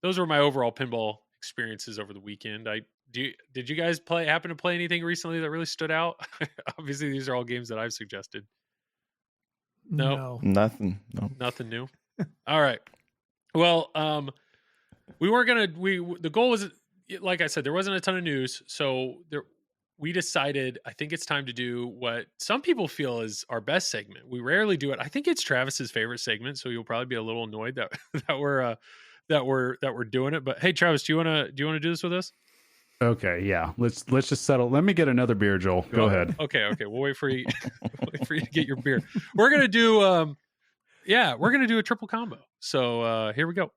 those were my overall pinball experiences over the weekend. Did you guys happen to play anything recently that really stood out? Obviously, these are all games that I've suggested. No. Nothing. No. Nothing new. All right. Well, we weren't gonna. The goal was, like I said, there wasn't a ton of news, so we decided. I think it's time to do what some people feel is our best segment. We rarely do it. I think it's Travis's favorite segment, so you'll probably be a little annoyed that we're doing it. But hey, Travis, do you want to do this with us? Okay, yeah. Let's just settle. Let me get another beer, Joel. Go ahead. Okay. We'll wait for you. Wait for you to get your beer. We're gonna do we're gonna do a triple combo. So here we go.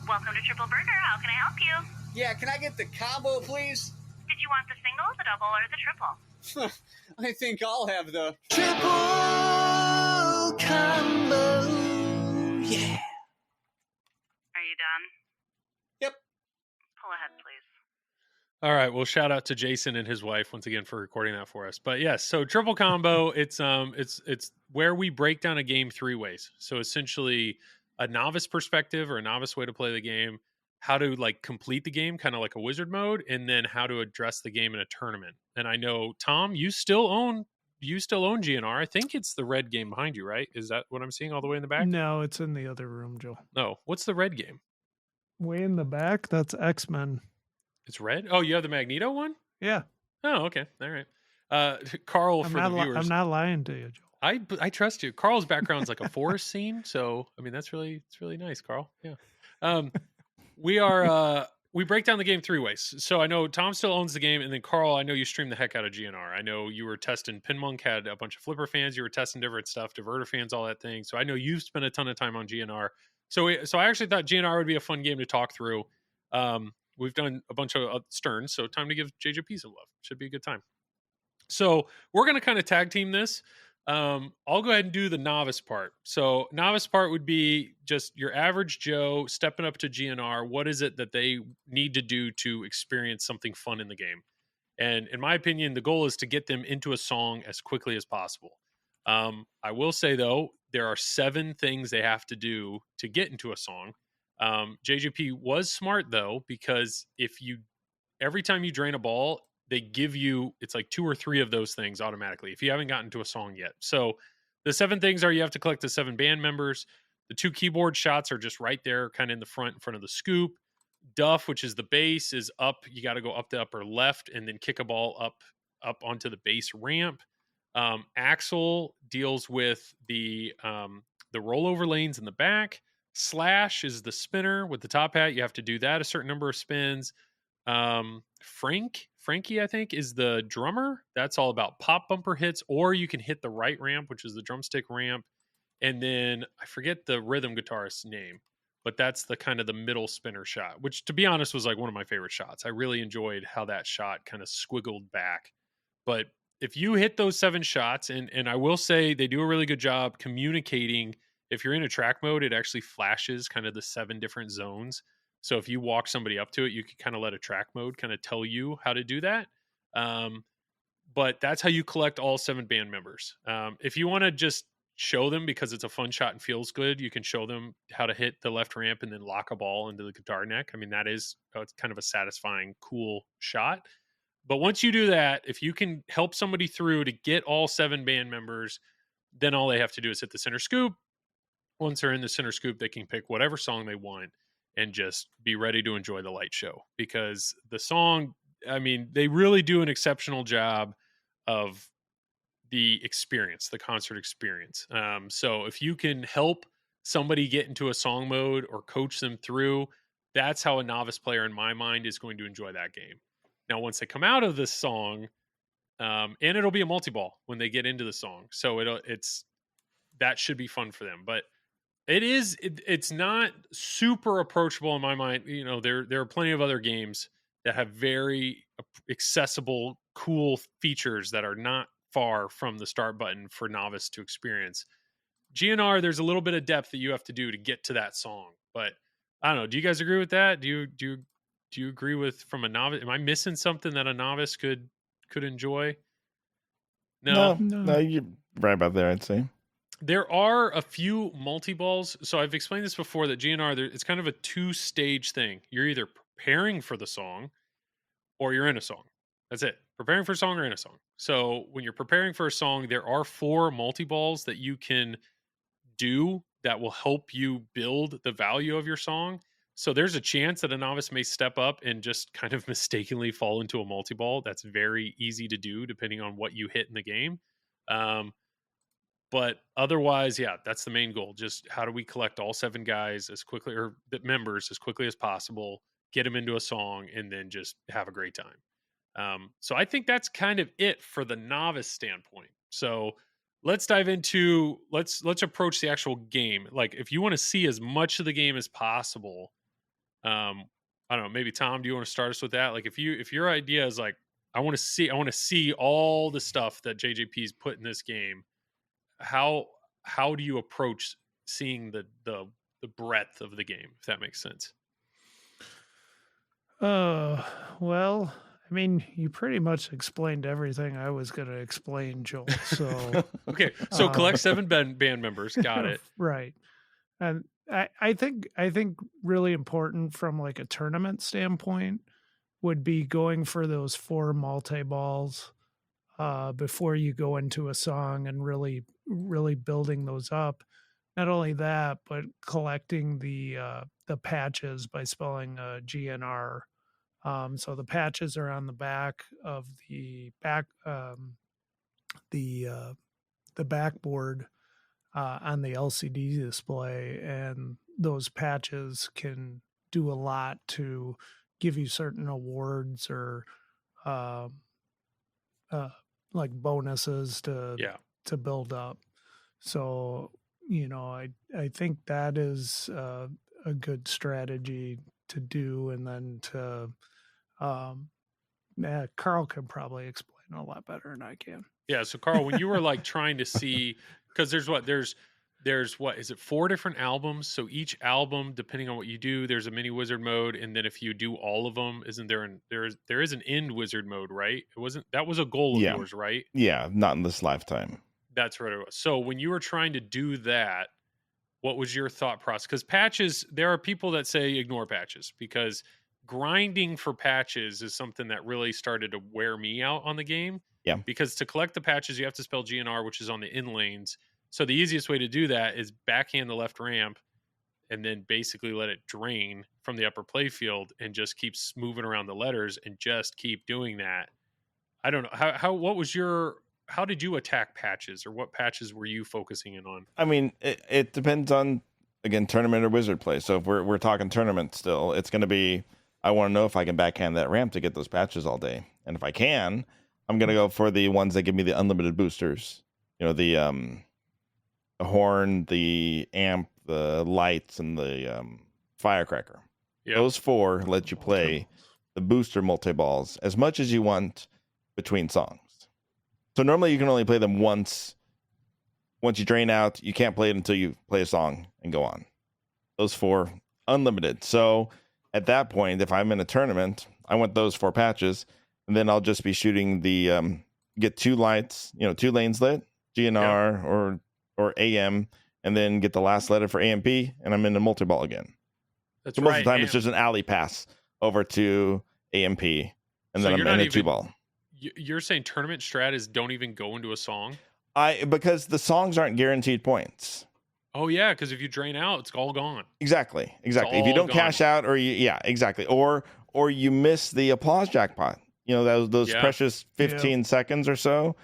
Welcome to Triple Burger. How can I help you? Yeah, can I get the combo, please? Did you want the single, the double, or the triple? I think I'll have the Triple combo. Yeah. Are you done? Yep. Pull ahead, please. All right. Well, shout out to Jason and his wife once again for recording that for us. But yes, so triple combo, it's where we break down a game 3 ways. So essentially a novice perspective or a novice way to play the game, how to like complete the game, kind of like a wizard mode, and then how to address the game in a tournament. And I know, Tom, you still own GNR. I think it's the red game behind you, right? Is that what I'm seeing all the way in the back? No, it's in the other room, Joe. No. What's the red game? Way in the back, that's X-Men. It's red? Oh, you have the Magneto one? Yeah. Oh, okay. All right. Carl, for the viewers. I'm not lying to you, Joe. I trust you. Carl's background's like a forest scene, so I mean it's really nice, Carl. Yeah. We break down the game 3 ways. So I know Tom still owns the game, and then Karl, I know you stream the heck out of GNR. I know you were testing Pinmonk, had a bunch of Flipper fans, you were testing different stuff, Diverter fans, all that thing. So I know you've spent a ton of time on GNR. So I actually thought GNR would be a fun game to talk through. We've done a bunch of Sterns, so time to give JJP some love. Should be a good time. So we're going to kind of tag team this. I'll go ahead and do the novice part. So novice part would be just your average Joe stepping up to GNR. What is it that they need to do to experience something fun in the game? And in my opinion, the goal is to get them into a song as quickly as possible. I will say though, there are 7 things they have to do to get into a song. JJP was smart though, because every time you drain a ball, they give you, it's like 2 or 3 of those things automatically if you haven't gotten to a song yet. So the 7 things are you have to collect the 7 band members. The 2 keyboard shots are just right there, kind of in front of the scoop. Duff, which is the bass, is up. You got to go up the upper left and then kick a ball up onto the bass ramp. Axle deals with the rollover lanes in the back. Slash is the spinner with the top hat. You have to do that a certain number of spins. Frankie, I think, is the drummer. That's all about pop bumper hits, or you can hit the right ramp, which is the drumstick ramp. And then I forget the rhythm guitarist's name, but that's the kind of the middle spinner shot, which to be honest was like one of my favorite shots. I really enjoyed how that shot kind of squiggled back. But if you hit those 7 shots, and I will say they do a really good job communicating. If you're in a track mode, it actually flashes kind of the 7 different zones. So if you walk somebody up to it, you can kind of let a track mode kind of tell you how to do that. But that's how you collect all 7 band members. If you want to just show them because it's a fun shot and feels good, you can show them how to hit the left ramp and then lock a ball into the guitar neck. I mean, that is it's kind of a satisfying, cool shot. But once you do that, if you can help somebody through to get all 7 band members, then all they have to do is hit the center scoop. Once they're in the center scoop, they can pick whatever song they want and just be ready to enjoy the light show. Because the song, I mean, they really do an exceptional job of the experience, the concert experience. So if you can help somebody get into a song mode or coach them through, that's how a novice player in my mind is going to enjoy that game. Now, once they come out of this song, and it'll be a multi-ball when they get into the song. So that should be fun for them. But it's not super approachable in my mind. You know, there are plenty of other games that have very accessible, cool features that are not far from the start button for novice to experience. GNR, there's a little bit of depth that you have to do to get to that song. But I don't know. Do you guys agree with that? Do you agree with from a novice? Am I missing something that a novice could enjoy? No, you're right about there, I'd say. There are a few multi-balls. So I've explained this before that GNR, it's kind of a 2-stage thing. You're either preparing for the song or you're in a song. That's it. Preparing for a song or in a song. So when you're preparing for a song, there are 4 multi-balls that you can do that will help you build the value of your song. So there's a chance that a novice may step up and just kind of mistakenly fall into a multi-ball. That's very easy to do depending on what you hit in the game. But otherwise, yeah, that's the main goal. Just how do we collect all 7 guys as quickly, or the members as quickly as possible, get them into a song, and then just have a great time. So I think that's kind of it for the novice standpoint. So let's dive into, let's approach the actual game. Like if you want to see as much of the game as possible, I don't know, maybe Tom, do you want to start us with that? Like if your idea is like, I want to see all the stuff that JJP's put in this game, how do you approach seeing the breadth of the game, if that makes sense? Well, I mean, you pretty much explained everything I was going to explain, Joel. So okay, so collect 7 band members. Got it. Right, and I think really important from like a tournament standpoint would be going for those 4 multi-balls before you go into a song and really building those up. Not only that, but collecting the patches by spelling GNR. So the patches are on the back of the backboard on the LCD display, and those patches can do a lot to give you certain awards or like bonuses to build up. So, you know, I think that is a good strategy to do. And then Karl can probably explain a lot better than I can. Yeah. So Karl, when you were like trying to see, because there's what is it, 4 different albums? So each album, depending on what you do, there's a mini wizard mode, and then if you do all of them, isn't there there is an end wizard mode, right? That was a goal of yours, right? Yeah, not in this lifetime. That's right. So when you were trying to do that, what was your thought process? Because patches, there are people that say ignore patches, because grinding for patches is something that really started to wear me out on the game. Yeah. Because to collect the patches, you have to spell GNR, which is on the in lanes. So the easiest way to do that is backhand the left ramp and then basically let it drain from the upper playfield and just keep moving around the letters and just keep doing that. I don't know. How did you attack patches, or what patches were you focusing in on? I mean, it depends on, again, tournament or wizard play. So if we're talking tournament still, it's going to be, I want to know if I can backhand that ramp to get those patches all day. And if I can, I'm going to go for the ones that give me the unlimited boosters. You know, the horn, the amp, the lights, and the firecracker. Yep. Those 4 let you play the booster multi-balls as much as you want between songs. So normally you can only play them once. Once you drain out, you can't play it until you play a song and go on. Those 4 unlimited. So at that point, if I'm in a tournament, I want those 4 patches, and then I'll just be shooting the get 2 lights, 2 lanes lit, GNR or AM, and then get the last letter for AMP, and I'm in the multi-ball again. That's so most right. of the time, and it's just an alley pass over to AMP, and So then you're I'm not in a even- 2-ball. You're saying tournament strat is don't even go into a song? Because the songs aren't guaranteed points. Oh yeah, because if you drain out, it's all gone. Exactly. If you all don't gone. cash out, or exactly, or you miss the applause jackpot. Those precious 15 seconds or so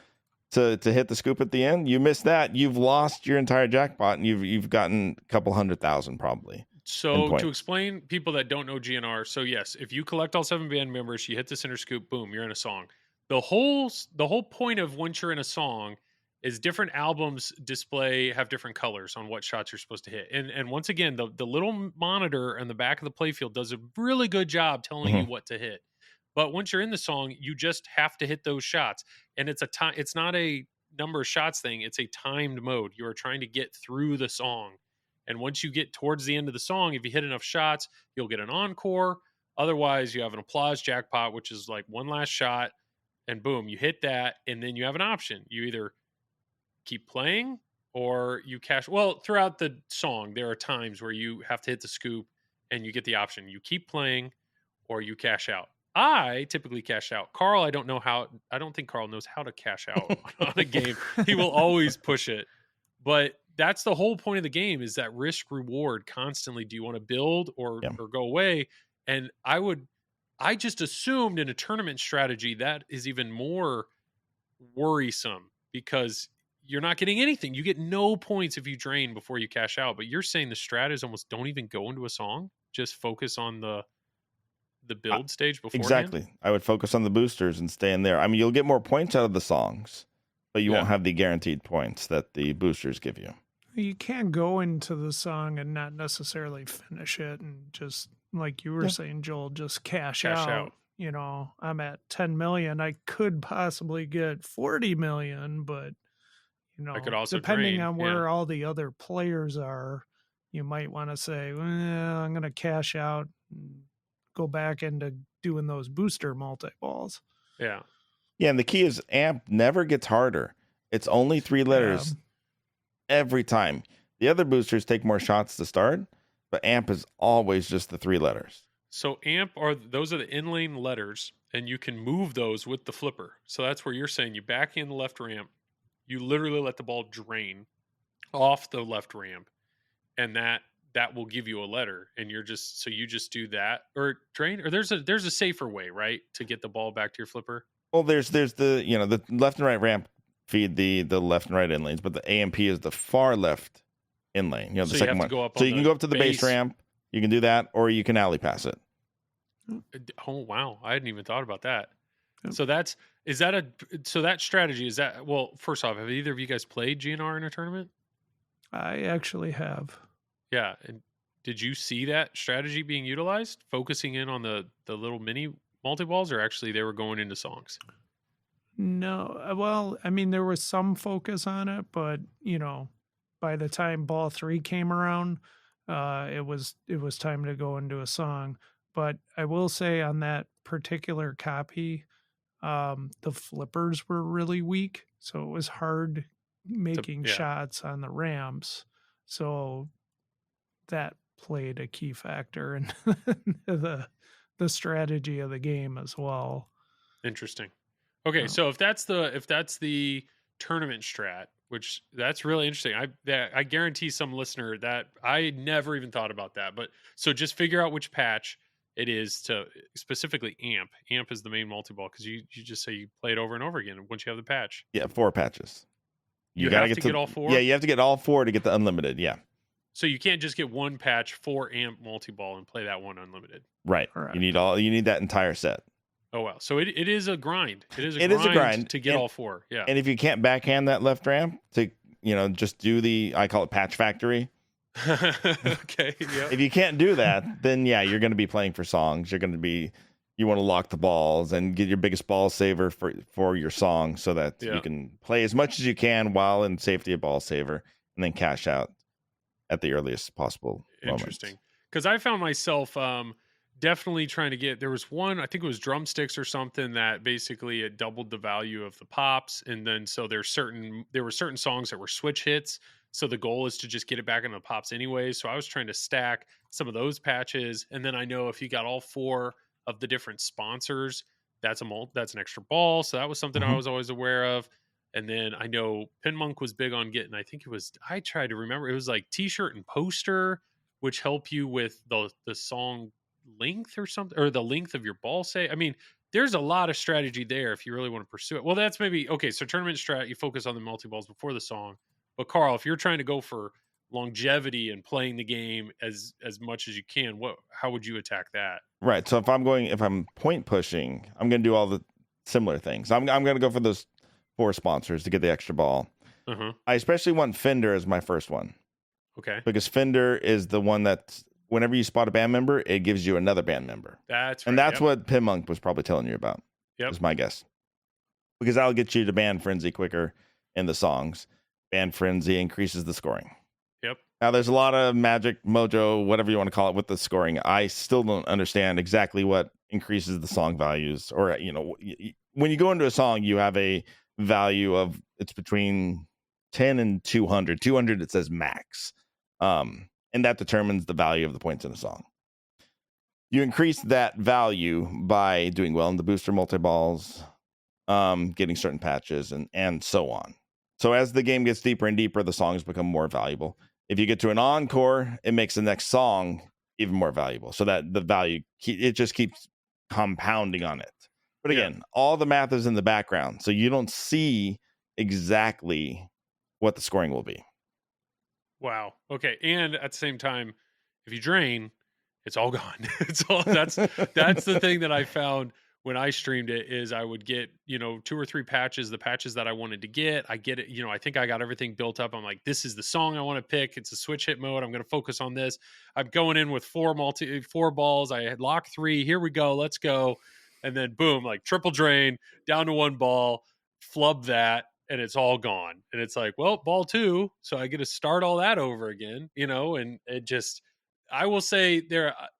to hit the scoop at the end. You miss that, you've lost your entire jackpot, and you've gotten a couple 100,000 probably. So to explain people that don't know GNR, so yes, if you collect all 7 band members, you hit the center scoop, boom, you're in a song. The whole point of once you're in a song is different albums have different colors on what shots you're supposed to hit. And once again, the little monitor on the back of the playfield does a really good job telling you what to hit. But once you're in the song, you just have to hit those shots. And it's not a number of shots thing, it's a timed mode. You are trying to get through the song. And once you get towards the end of the song, if you hit enough shots, you'll get an encore. Otherwise, you have an applause jackpot, which is like one last shot, and boom, you hit that, and then you have an option. You either keep playing or you cash. Well, throughout the song, there are times where you have to hit the scoop and you get the option. You keep playing or you cash out. I typically cash out. Karl, I don't think Karl knows how to cash out on a game. He will always push it. But that's the whole point of the game, is that risk reward constantly. Do you want to build or go away? And I just assumed in a tournament strategy that is even more worrisome, because you're not getting anything. You get no points if you drain before you cash out. But you're saying the strat is almost don't even go into a song, just focus on the build stage beforehand? Exactly. I would focus on the boosters and stay in there. I mean, you'll get more points out of the songs, but you won't have the guaranteed points that the boosters give you. You can go into the song and not necessarily finish it, and just like you were saying, Joel, just cash out. I'm at 10 million. I could possibly get 40 million, but I could also depending drain, on where all the other players are, you might want to say, well, I'm going to cash out and go back into doing those booster multi-balls. Yeah. Yeah, and the key is AMP never gets harder. It's only 3 letters every time. The other boosters take more shots to start, but AMP is always just the 3 letters. So AMP those are the inlane letters, and you can move those with the flipper. So that's where you're saying you back in the left ramp, you literally let the ball drain off the left ramp, and that will give you a letter, and you just do that or drain, or there's a safer way, right, to get the ball back to your flipper. Well, there's the the left and right ramp feed the left and right in lanes, but the AMP is the far left in lane. The So you second have to one. go up So on you can the go up to the base ramp. You can do that, or you can alley pass it. Oh wow, I hadn't even thought about that. So that strategy is that, well, first off, have either of you guys played GNR in a tournament? I actually have. Yeah, and did you see that strategy being utilized, focusing in on the little mini multi-balls, or actually they were going into songs? No, well, I mean, there was some focus on it, but by the time ball 3 came around, it was time to go into a song. But I will say on that particular copy, the flippers were really weak, so it was hard making shots on the ramps. So that played a key factor in the strategy of the game as well. Interesting. Okay, so if that's the tournament strat, which that's really interesting. I guarantee some listener that I never even thought about that. But so just figure out which patch it is to specifically AMP. AMP is the main multi-ball, because you just say you play it over and over again once you have the patch. Yeah, 4 patches. You gotta get all 4? Yeah, you have to get all 4 to get the unlimited. Yeah. So you can't just get one patch for AMP multi-ball and play that one unlimited. Right. Correct. You need that entire set. Oh wow. So it is a grind. It is a grind to get all 4. Yeah. And if you can't backhand that left ramp to just do I call it patch factory. Okay. Yeah. If you can't do that, then you're going to be playing for songs. You're going to be you want to lock the balls and get your biggest ball saver for your song so that Yeah. you can play as much as you can while in safety of ball saver and then cash out at the earliest possible moment. Interesting. Because I found myself definitely trying to get, there was one, I think it was drumsticks or something that basically it doubled the value of the pops. And then so there were certain songs that were switch hits. So the goal is to just get it back into the pops anyway. So I was trying to stack some of those patches. And then I know if you got all 4 of the different sponsors, that's an extra ball. So that was something I was always aware of. And then I know Pinmonk was big on getting, I tried to remember, it was like t-shirt and poster, which help you with the song length or something, or the length of your ball say. I mean, there's a lot of strategy there if you really want to pursue it. Well, that's maybe, okay, so tournament strat, you focus on the multi-balls before the song. But Karl, if you're trying to go for longevity and playing the game as much as you can, how would you attack that? Right. So if I'm point pushing, I'm going to do all the similar things. I'm going to go for those 4 sponsors to get the extra ball. I especially want Fender as my first one. Okay. Because Fender is the one that whenever you spot a band member, it gives you another band member. That's right. And that's what Pinmonk was probably telling you about. Yep. Is my guess. Because that'll get you to band frenzy quicker in the songs. Band frenzy increases the scoring. Yep. Now there's a lot of magic, mojo, whatever you want to call it, with the scoring. I still don't understand exactly what increases the song values. Or, when you go into a song, you have a value of, it's between 10 and 200. 200, it says max. And that determines the value of the points in a song. You increase that value by doing well in the booster multi-balls, getting certain patches, and so on. So as the game gets deeper and deeper, the songs become more valuable. If you get to an encore, it makes the next song even more valuable. So that the value, it just keeps compounding on it. But again, all the math is in the background. So you don't see exactly what the scoring will be. Wow. Okay. And at the same time, if you drain, it's all gone. That's the thing that I found when I streamed it, is I would get, 2 or 3 patches, the patches that I wanted to get. I get it. I think I got everything built up. I'm like, this is the song I want to pick. It's a switch hit mode. I'm going to focus on this. I'm going in with 4 balls. I had lock 3. Here we go. Let's go. And then boom, like triple drain down to 1 ball, flub that. And it's all gone. And it's like, well, ball 2. So I get to start all that over again, and it just, I will say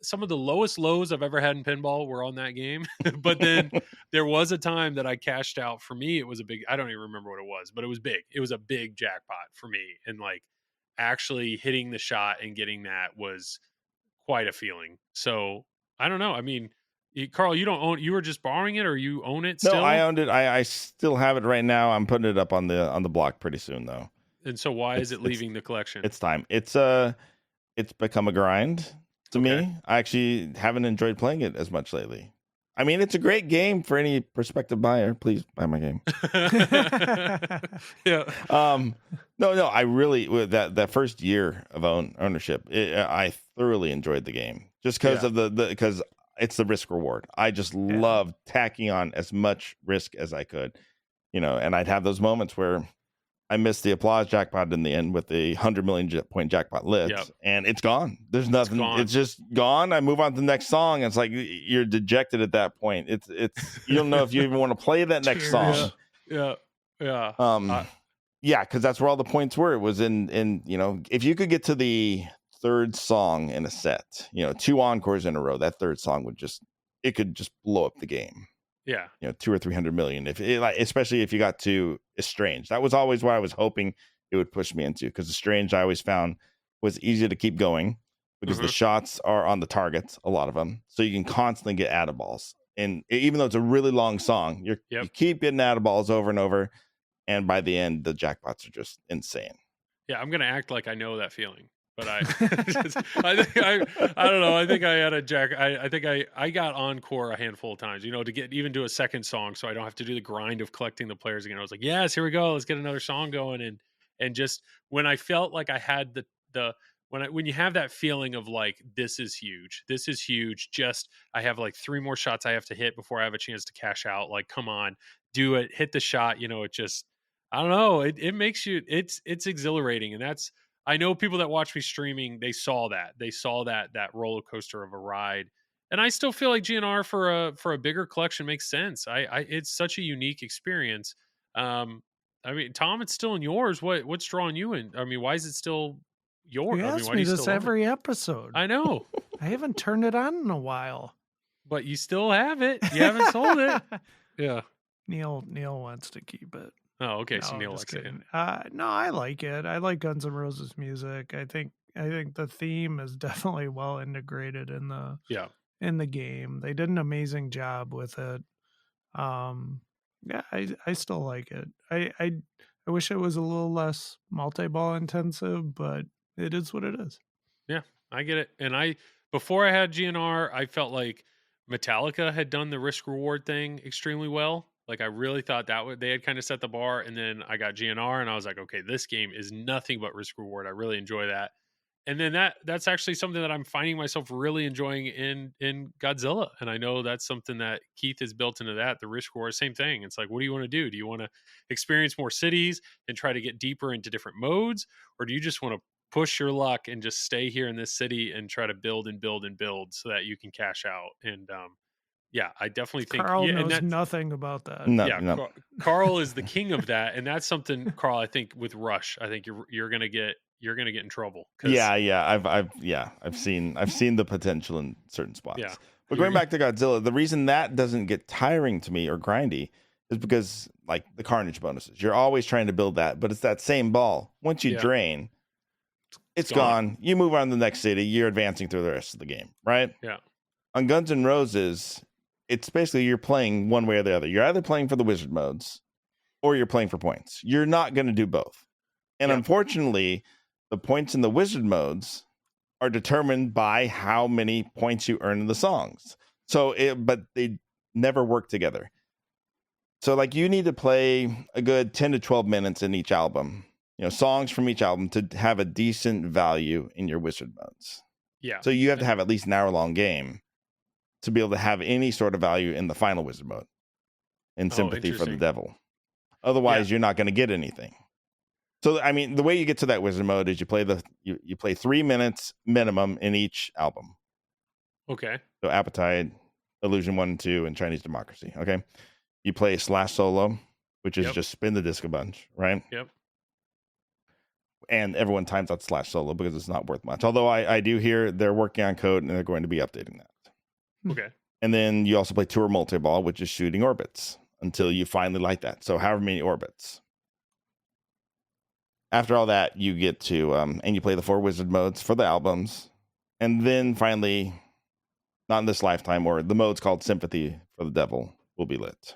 some of the lowest lows I've ever had in pinball were on that game. But then there was a time that I cashed out. For me, it was a big, I don't even remember what it was, but it was big. It was a big jackpot for me. And like actually hitting the shot and getting that was quite a feeling. So I don't know. I mean, Karl, you don't own, you were just borrowing it, or you own it still? No, I owned it. I still have it right now. I'm putting it up on the block pretty soon though. And so why is it leaving the collection? It's time. It's become a grind to me. I actually haven't enjoyed playing it as much lately. I mean, it's a great game for any prospective buyer. Please buy my game. Yeah. No, I really, that first year of ownership, I thoroughly enjoyed the game just because of because it's the risk reward. I just loved tacking on as much risk as I could, and I'd have those moments where I missed the applause jackpot in the end with the 100 million point jackpot lit, and it's gone. There's nothing. It's just gone. I move on to the next song. And it's like you're dejected at that point. It's you don't know if you even want to play that next song. Yeah. Because that's where all the points were. It was in if you could get to the third song in a set, 2 encores in a row, that third song could just blow up the game. Yeah. 200 or 300 million. Especially if you got to Estranged. That was always what I was hoping it would push me into, because Estranged I always found was easy to keep going because the shots are on the targets, a lot of them. So you can constantly get add balls. And even though it's a really long song, you keep getting add balls over and over. And by the end, the jackpots are just insane. Yeah, I'm going to act like I know that feeling. But I don't know. I think I had a jack. I think I got encore a handful of times, to get even to a second song, so I don't have to do the grind of collecting the players again. I was like, yes, here we go. Let's get another song going. And just when I felt like I had when you have that feeling of like, this is huge. Just, I have like 3 more shots I have to hit before I have a chance to cash out. Like, come on, do it, hit the shot. It just, I don't know. It makes you, it's exhilarating. And that's, I know people that watch me streaming, they saw that roller coaster of a ride. And I still feel like GNR for a bigger collection makes sense. It's such a unique experience. I mean, Tom, it's still in yours. What's drawing you in? I mean, why is it still yours? You I mean, ask why do me you this still love it? every episode. I know, I haven't turned it on in a while. but you still have it. You haven't sold it. Yeah. Neil wants to keep it. Oh, okay. So No, Neil I'm likes just it. kidding. No, I like it. I like Guns N' Roses music. I think the theme is definitely well integrated in Yeah. the game. They did an amazing job with it. Yeah, I still like it. I wish it was a little less multi-ball intensive, but it is what it is. Yeah, I get it. And before I had GNR, I felt like Metallica had done the risk reward thing extremely well. Like I really thought they had kind of set the bar, and then I got GNR and I was like, okay, this game is nothing but risk reward. I really enjoy that. And then that's actually something that I'm finding myself really enjoying in Godzilla. And I know that's something that Keith has built into that, the risk reward, same thing. It's like, what do you want to do? Do you want to experience more cities and try to get deeper into different modes? Or do you just want to push your luck and just stay here in this city and try to build and build and build so that you can cash out? And yeah, I definitely think Karl and knows nothing about that. No, yeah, no. Karl is the king of that, and that's something, Karl. I think with Rush, I think you're gonna get in trouble. I've seen the potential in certain spots. Yeah. But going back to Godzilla, the reason that doesn't get tiring to me or grindy is because like the carnage bonuses, you're always trying to build that, but it's that same ball. Once you drain, it's gone. You move on to the next city. You're advancing through the rest of the game, right? Yeah. On Guns N' Roses, it's basically you're playing one way or the other. You're either playing for the wizard modes or you're playing for points. You're not going to do both. And unfortunately, the points in the wizard modes are determined by how many points you earn in the songs. But they never work together. So like you need to play a good 10 to 12 minutes in each album, songs from each album to have a decent value in your wizard modes. Yeah. So you have to have at least an hour-long game to be able to have any sort of value in the final wizard mode in Sympathy for the Devil. Otherwise, you're not going to get anything. So, I mean, the way you get to that wizard mode is you play 3 minutes minimum in each album. Okay. So Appetite, Illusion 1 and 2, and Chinese Democracy. Okay. You play Slash Solo, which is just spin the disc a bunch, right? Yep. And everyone times out Slash Solo because it's not worth much. Although I do hear they're working on code and they're going to be updating that. Okay. And then you also play Tour Multi-Ball, which is shooting orbits until you finally like that. So however many orbits. After all that, you get to, and you play the 4 wizard modes for the albums. And then finally, not in this lifetime, or the mode's called Sympathy for the Devil will be lit.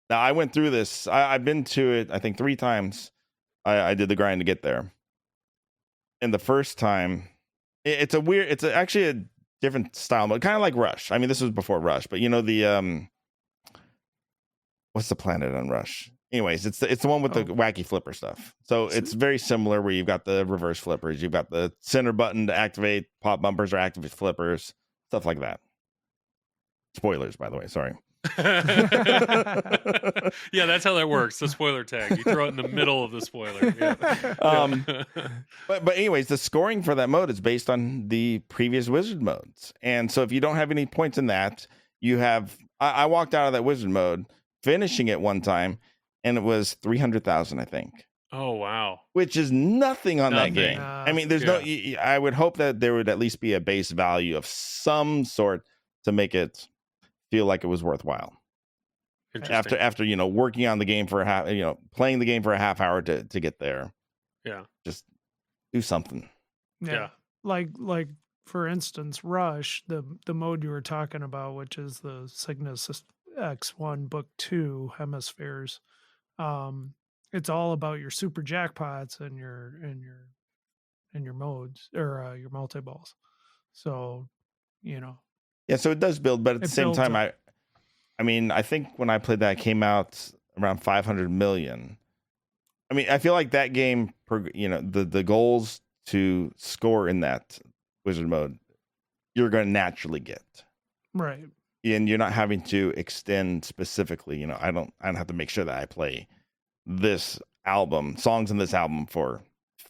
Now, I went through this. I've been to it, I think 3 times. I did the grind to get there. And the first time, it's actually a different style mode, kind of like Rush. I mean, this was before Rush, but what's the planet on Rush? Anyways, it's the one with the wacky flipper stuff. So it's very similar where you've got the reverse flippers, you've got the center button to activate pop bumpers or activate flippers, stuff like that. Spoilers, by the way. Sorry. Yeah, that's how that works. The spoiler tag. You throw it in the middle of the spoiler. Yeah. But anyways, the scoring for that mode is based on the previous wizard modes. And so if you don't have any points in that, you have I walked out of that wizard mode, finishing it one time, and it was 300,000, I think. Oh, wow. Which is nothing on that game. Nah. I mean, there's I would hope that there would at least be a base value of some sort to make it feel like it was worthwhile. After working on the game for playing the game for a half hour to get there. Yeah. Just do something. Yeah. Like for instance, Rush, the mode you were talking about, which is the Cygnus X1 Book 2 Hemispheres. It's all about your super jackpots and your modes or your multi-balls. So, Yeah, so it does build, but at the same time, I mean, I think when I played that, it came out around 500 million. I mean, I feel like that game, the goals to score in that wizard mode, you're going to naturally get. Right. And you're not having to extend specifically, I don't have to make sure that I play this songs in this album for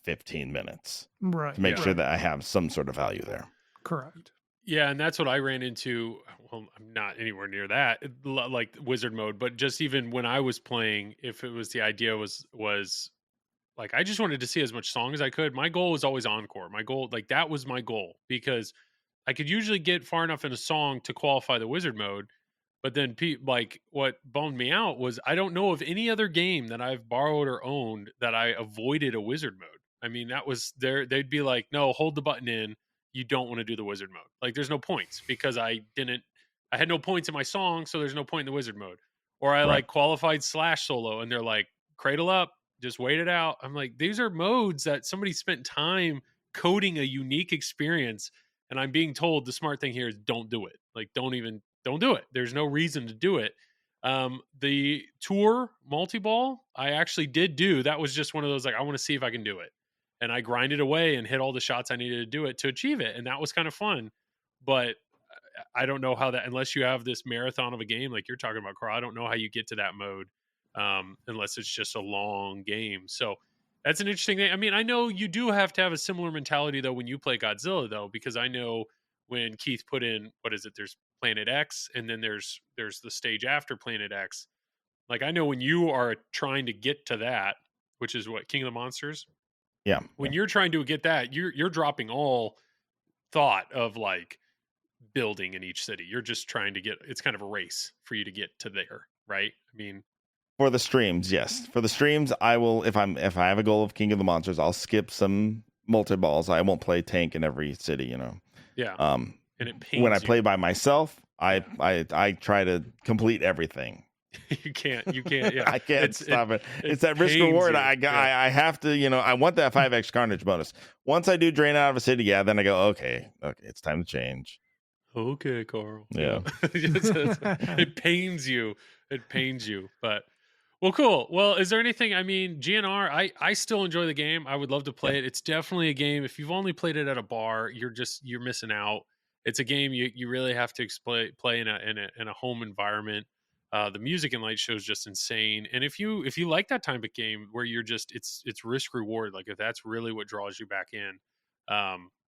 15 minutes. Right. To make sure that I have some sort of value there. Correct. Yeah, and that's what I ran into. Well, I'm not anywhere near that, like wizard mode, but just even when I was playing, if it was the idea was like I just wanted to see as much song as I could. My goal was always encore. My goal, like that was my goal, because I could usually get far enough in a song to qualify the wizard mode. But then, like, what bummed me out was I don't know of any other game that I've borrowed or owned that I avoided a wizard mode. I mean, that was there. They'd be like, "No, hold the button in. You don't want to do the wizard mode." Like, there's no points because I had no points in my song, so there's no point in the wizard mode. Or I like qualified slash solo, and they're like, "Cradle up, just wait it out." I'm like, these are modes that somebody spent time coding a unique experience, and I'm being told the smart thing here is don't do it. Like, don't do it. There's no reason to do it. The tour multi-ball, I actually did do. That was just one of those, like, I want to see if I can do it. And I grinded away and hit all the shots I needed to do it to achieve it. And that was kind of fun. But I don't know how that, unless you have this marathon of a game like you're talking about, Karl, I don't know how you get to that mode unless it's just a long game. So that's an interesting thing. I mean, I know you do have to have a similar mentality, though, when you play Godzilla, though, because I know when Keith put in, what is it? There's Planet X, and then there's the stage after Planet X. Like, I know when you are trying to get to that, which is what, King of the Monsters? Yeah. When you're trying to get that, you're dropping all thought of like building in each city. You're just trying to get, it's kind of a race for you to get to there, right? I mean, for the streams, yes. For the streams, I will, if I have a goal of King of the Monsters, I'll skip some multi-balls. I won't play tank in every city, you know. Yeah. And it pains when I you. play by myself, I try to complete everything. You can't. Yeah. I can't stop it. It's that risk reward. I have to, you know, I want that 5x carnage bonus. Once I do drain out of a city, then I go, okay, it's time to change. Okay, Karl. Yeah. It pains you. But, well, cool. Well, is there anything, I mean, GNR, I still enjoy the game. I would love to play it. It's definitely a game. If you've only played it at a bar, you're missing out. It's a game you really have to play in a home environment. The music and light show is just insane. And if you like that type of game where you're just, it's risk reward, like if that's really what draws you back in,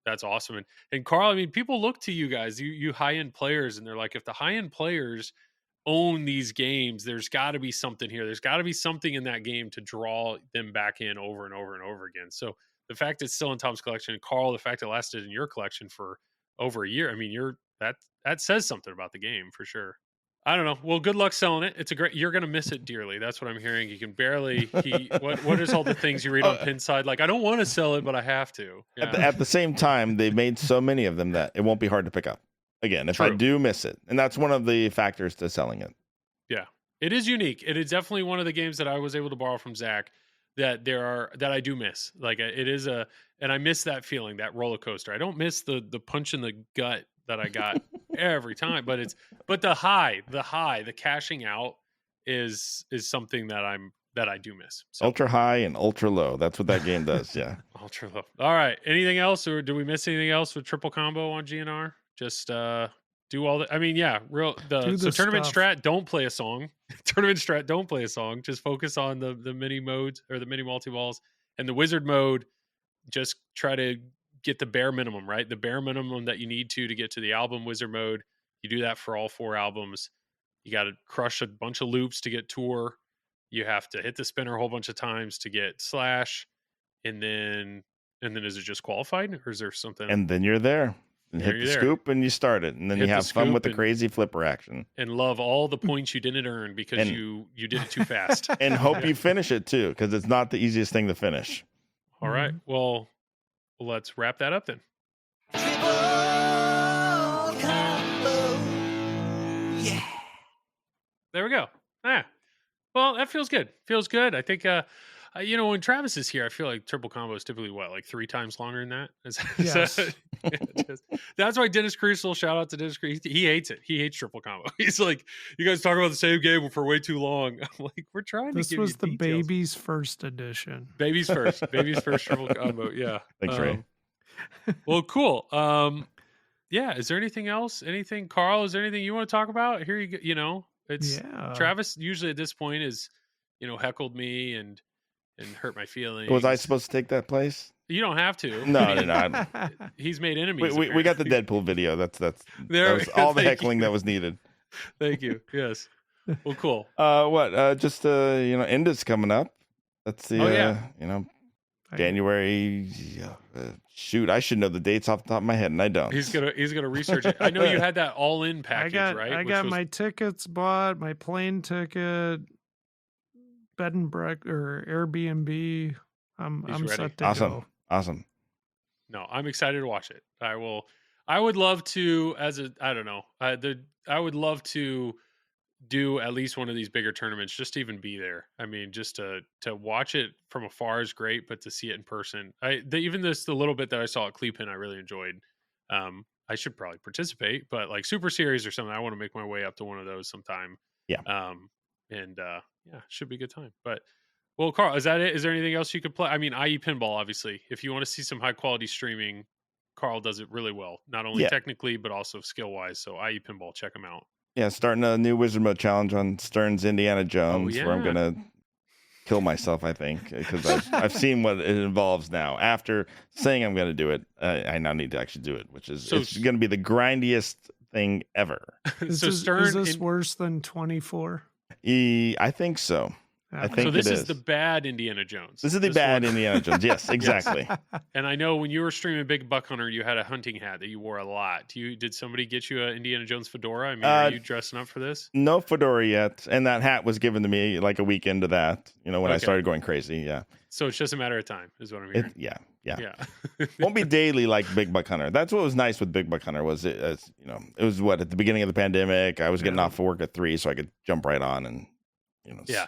that's awesome. And Karl, I mean, people look to you guys, you high end players, and they're like, if the high end players own these games, there's got to be something here. There's got to be something in that game to draw them back in over and over and over again. So the fact it's still in Tom's collection, and Karl, the fact it lasted in your collection for over a year, I mean, that says something about the game for sure. I don't know. Well, good luck selling it. It's you're going to miss it dearly. That's what I'm hearing. You can barely, what is all the things you read on Pinside? Like, I don't want to sell it, but I have to. Yeah. At the same time, they've made so many of them that it won't be hard to pick up. Again, if I do miss it. And that's one of the factors to selling it. Yeah. It is unique. It is definitely one of the games that I was able to borrow from Zach that that I do miss. Like, it is and I miss that feeling, that roller coaster. I don't miss the punch in the gut that I got every time, but the cashing out is something that I do miss. So. Ultra high and ultra low. That's what that game does. Yeah. Ultra low. All right. Anything else, or do we miss anything else with triple combo on GNR? Just do all the, I mean, yeah, tournament strat, don't play a song. Tournament strat, don't play a song. Just focus on the mini modes or the mini multi-balls, and the wizard mode. Just try to get the bare minimum, right? The bare minimum that you need to get to the album wizard mode. You do that for all 4 albums. You got to crush a bunch of loops to get tour. You have to hit the spinner a whole bunch of times to get slash. And then is it just qualified, or is there something? And then you're there. And hit the scoop and you start it. And then you have fun with the crazy flipper action. And love all the points you didn't earn because you did it too fast. And hope you finish it too, because it's not the easiest thing to finish. All right. Well, let's wrap that up then. Yeah. There we go. Yeah. Well, that feels good. I think, when Travis is here, I feel like triple combo is typically like 3 times longer than that. Yes. That's why Dennis Crucial, shout out to Dennis Crucial. He hates it. He hates triple combo. He's like, you guys talk about the same game for way too long. I'm like, we're trying this to give was you the details. baby's first edition. Baby's first triple combo. Yeah. Thanks, Ray. Well, cool. Yeah. Is there anything else? Anything, Karl? Is there anything you want to talk about? Here you go. It's Travis usually at this point is, heckled me and hurt my feelings. Was I supposed to take that place? You don't have to. No, I mean, no. He's made enemies. We got the Deadpool video. That There was we go. all the Thank heckling you. that was needed. Thank you. Yes. Well, cool. Just Indus coming up. That's the January. Shoot, I should know the dates off the top of my head, and I don't. He's gonna research it. I know you had that all-in package, right? I got my tickets bought, my plane ticket, bed and breakfast or Airbnb. I'm ready. set to go. Awesome. No, I'm excited to watch it. I would love to, I would love to do at least one of these bigger tournaments, just to even be there. I mean, just to watch it from afar is great, but to see it in person, even the little bit that I saw at Cleepin, I really enjoyed. I should probably participate, but like Super Series or something, I want to make my way up to one of those sometime. Yeah. Should be a good time. But well, Karl, is that it? Is there anything else you could play? I mean, IEpinball, obviously. If you want to see some high quality streaming, Karl does it really well, not only technically but also skill wise. So IEpinball, check him out. Yeah, starting a new Wizard Mode challenge on Stern's Indiana Jones, where I'm gonna kill myself. I think because I've seen what it involves now. After saying I'm gonna do it, I now need to actually do it, which is it's gonna be the grindiest thing ever. Is this worse than 24? I think so. I think so. This it is the bad Indiana Jones. This is the bad Indiana Jones. Yes, exactly. And I know when you were streaming Big Buck Hunter, you had a hunting hat that you wore a lot. Did somebody get you an Indiana Jones fedora? I mean, are you dressing up for this? No fedora yet, and that hat was given to me like a week into that. When I started going crazy. Yeah. So it's just a matter of time, is what I'm hearing. Yeah. Won't be daily like Big Buck Hunter. That's what was nice with Big Buck Hunter was it was at the beginning of the pandemic. I was getting off of work at 3, so I could jump right on and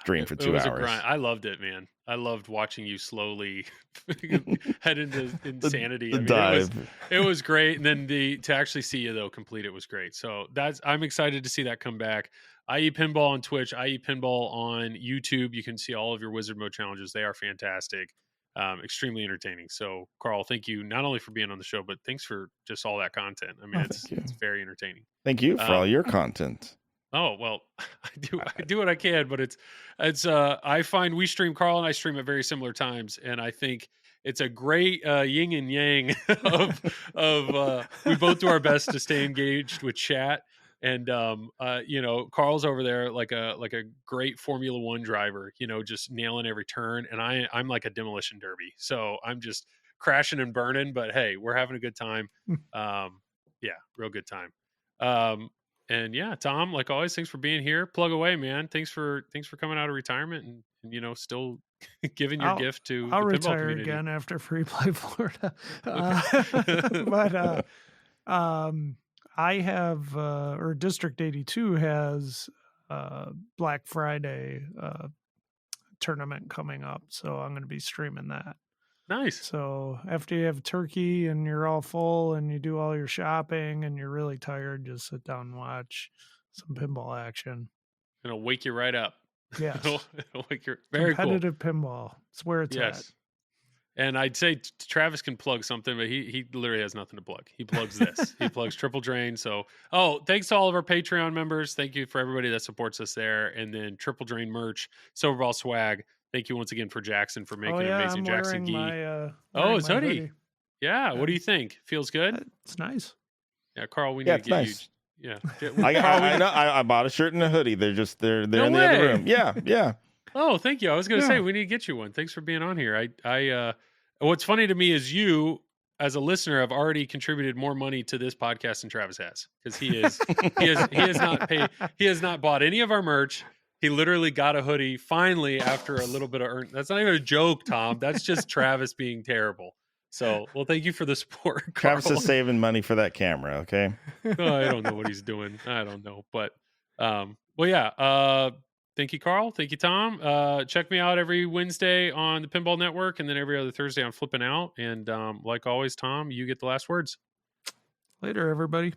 stream for 2 hours. A grind. I loved it, man. I loved watching you slowly head into insanity. It was great, and then to actually see you though complete it was great. So I'm excited to see that come back. IEpinball on Twitch, IEpinball on YouTube. You can see all of your Wizard Mode challenges. They are fantastic, extremely entertaining. So, Karl, thank you not only for being on the show, but thanks for just all that content. I mean, it's very entertaining. Thank you for all your content. Oh, well, I do what I can, but it's I find Karl and I stream at very similar times, and I think it's a great yin and yang of we both do our best to stay engaged with chat, and Karl's over there like a great Formula One driver, just nailing every turn, and I'm like a demolition derby, so I'm just crashing and burning, but hey, we're having a good time. Real good time. And yeah, Tom, like always, thanks for being here. Plug away, man. Thanks for coming out of retirement and still giving your gift to I'll the pinball retire community. again after Free Play Florida. I have or District 82 has Black Friday tournament coming up, so I'm going to be streaming that. Nice. So after you have turkey and you're all full and you do all your shopping and you're really tired, just sit down and watch some pinball action. It'll wake you right up. Yes. It'll wake you. Very competitive pinball. It's where it's at. And I'd say Travis can plug something, but he literally has nothing to plug. He plugs this. He plugs Triple Drain. So, thanks to all of our Patreon members. Thank you for everybody that supports us there. And then Triple Drain merch, Silverball swag. Thank you once again for Jackson for making an amazing Jackson gi. It's hoodie. Yeah. What do you think? Feels good? It's nice. Yeah, Karl, we need to get nice. you. Yeah. I bought a shirt and a hoodie. They're they're in the other room. Yeah. Oh, thank you. I was going to say we need to get you one. Thanks for being on here. What's funny to me is you, as a listener, have already contributed more money to this podcast than Travis has, because he has not bought any of our merch. He literally got a hoodie finally after a little bit of That's not even a joke, Tom. That's just Travis being terrible. So, well, thank you for the support, Karl. Travis is saving money for that camera. Okay. I don't know what he's doing. I don't know, but thank you, Karl. Thank you, Tom. Check me out every Wednesday on the Pinball Network, and then every other Thursday on Flipping Out. And like always, Tom, you get the last words. Later, everybody.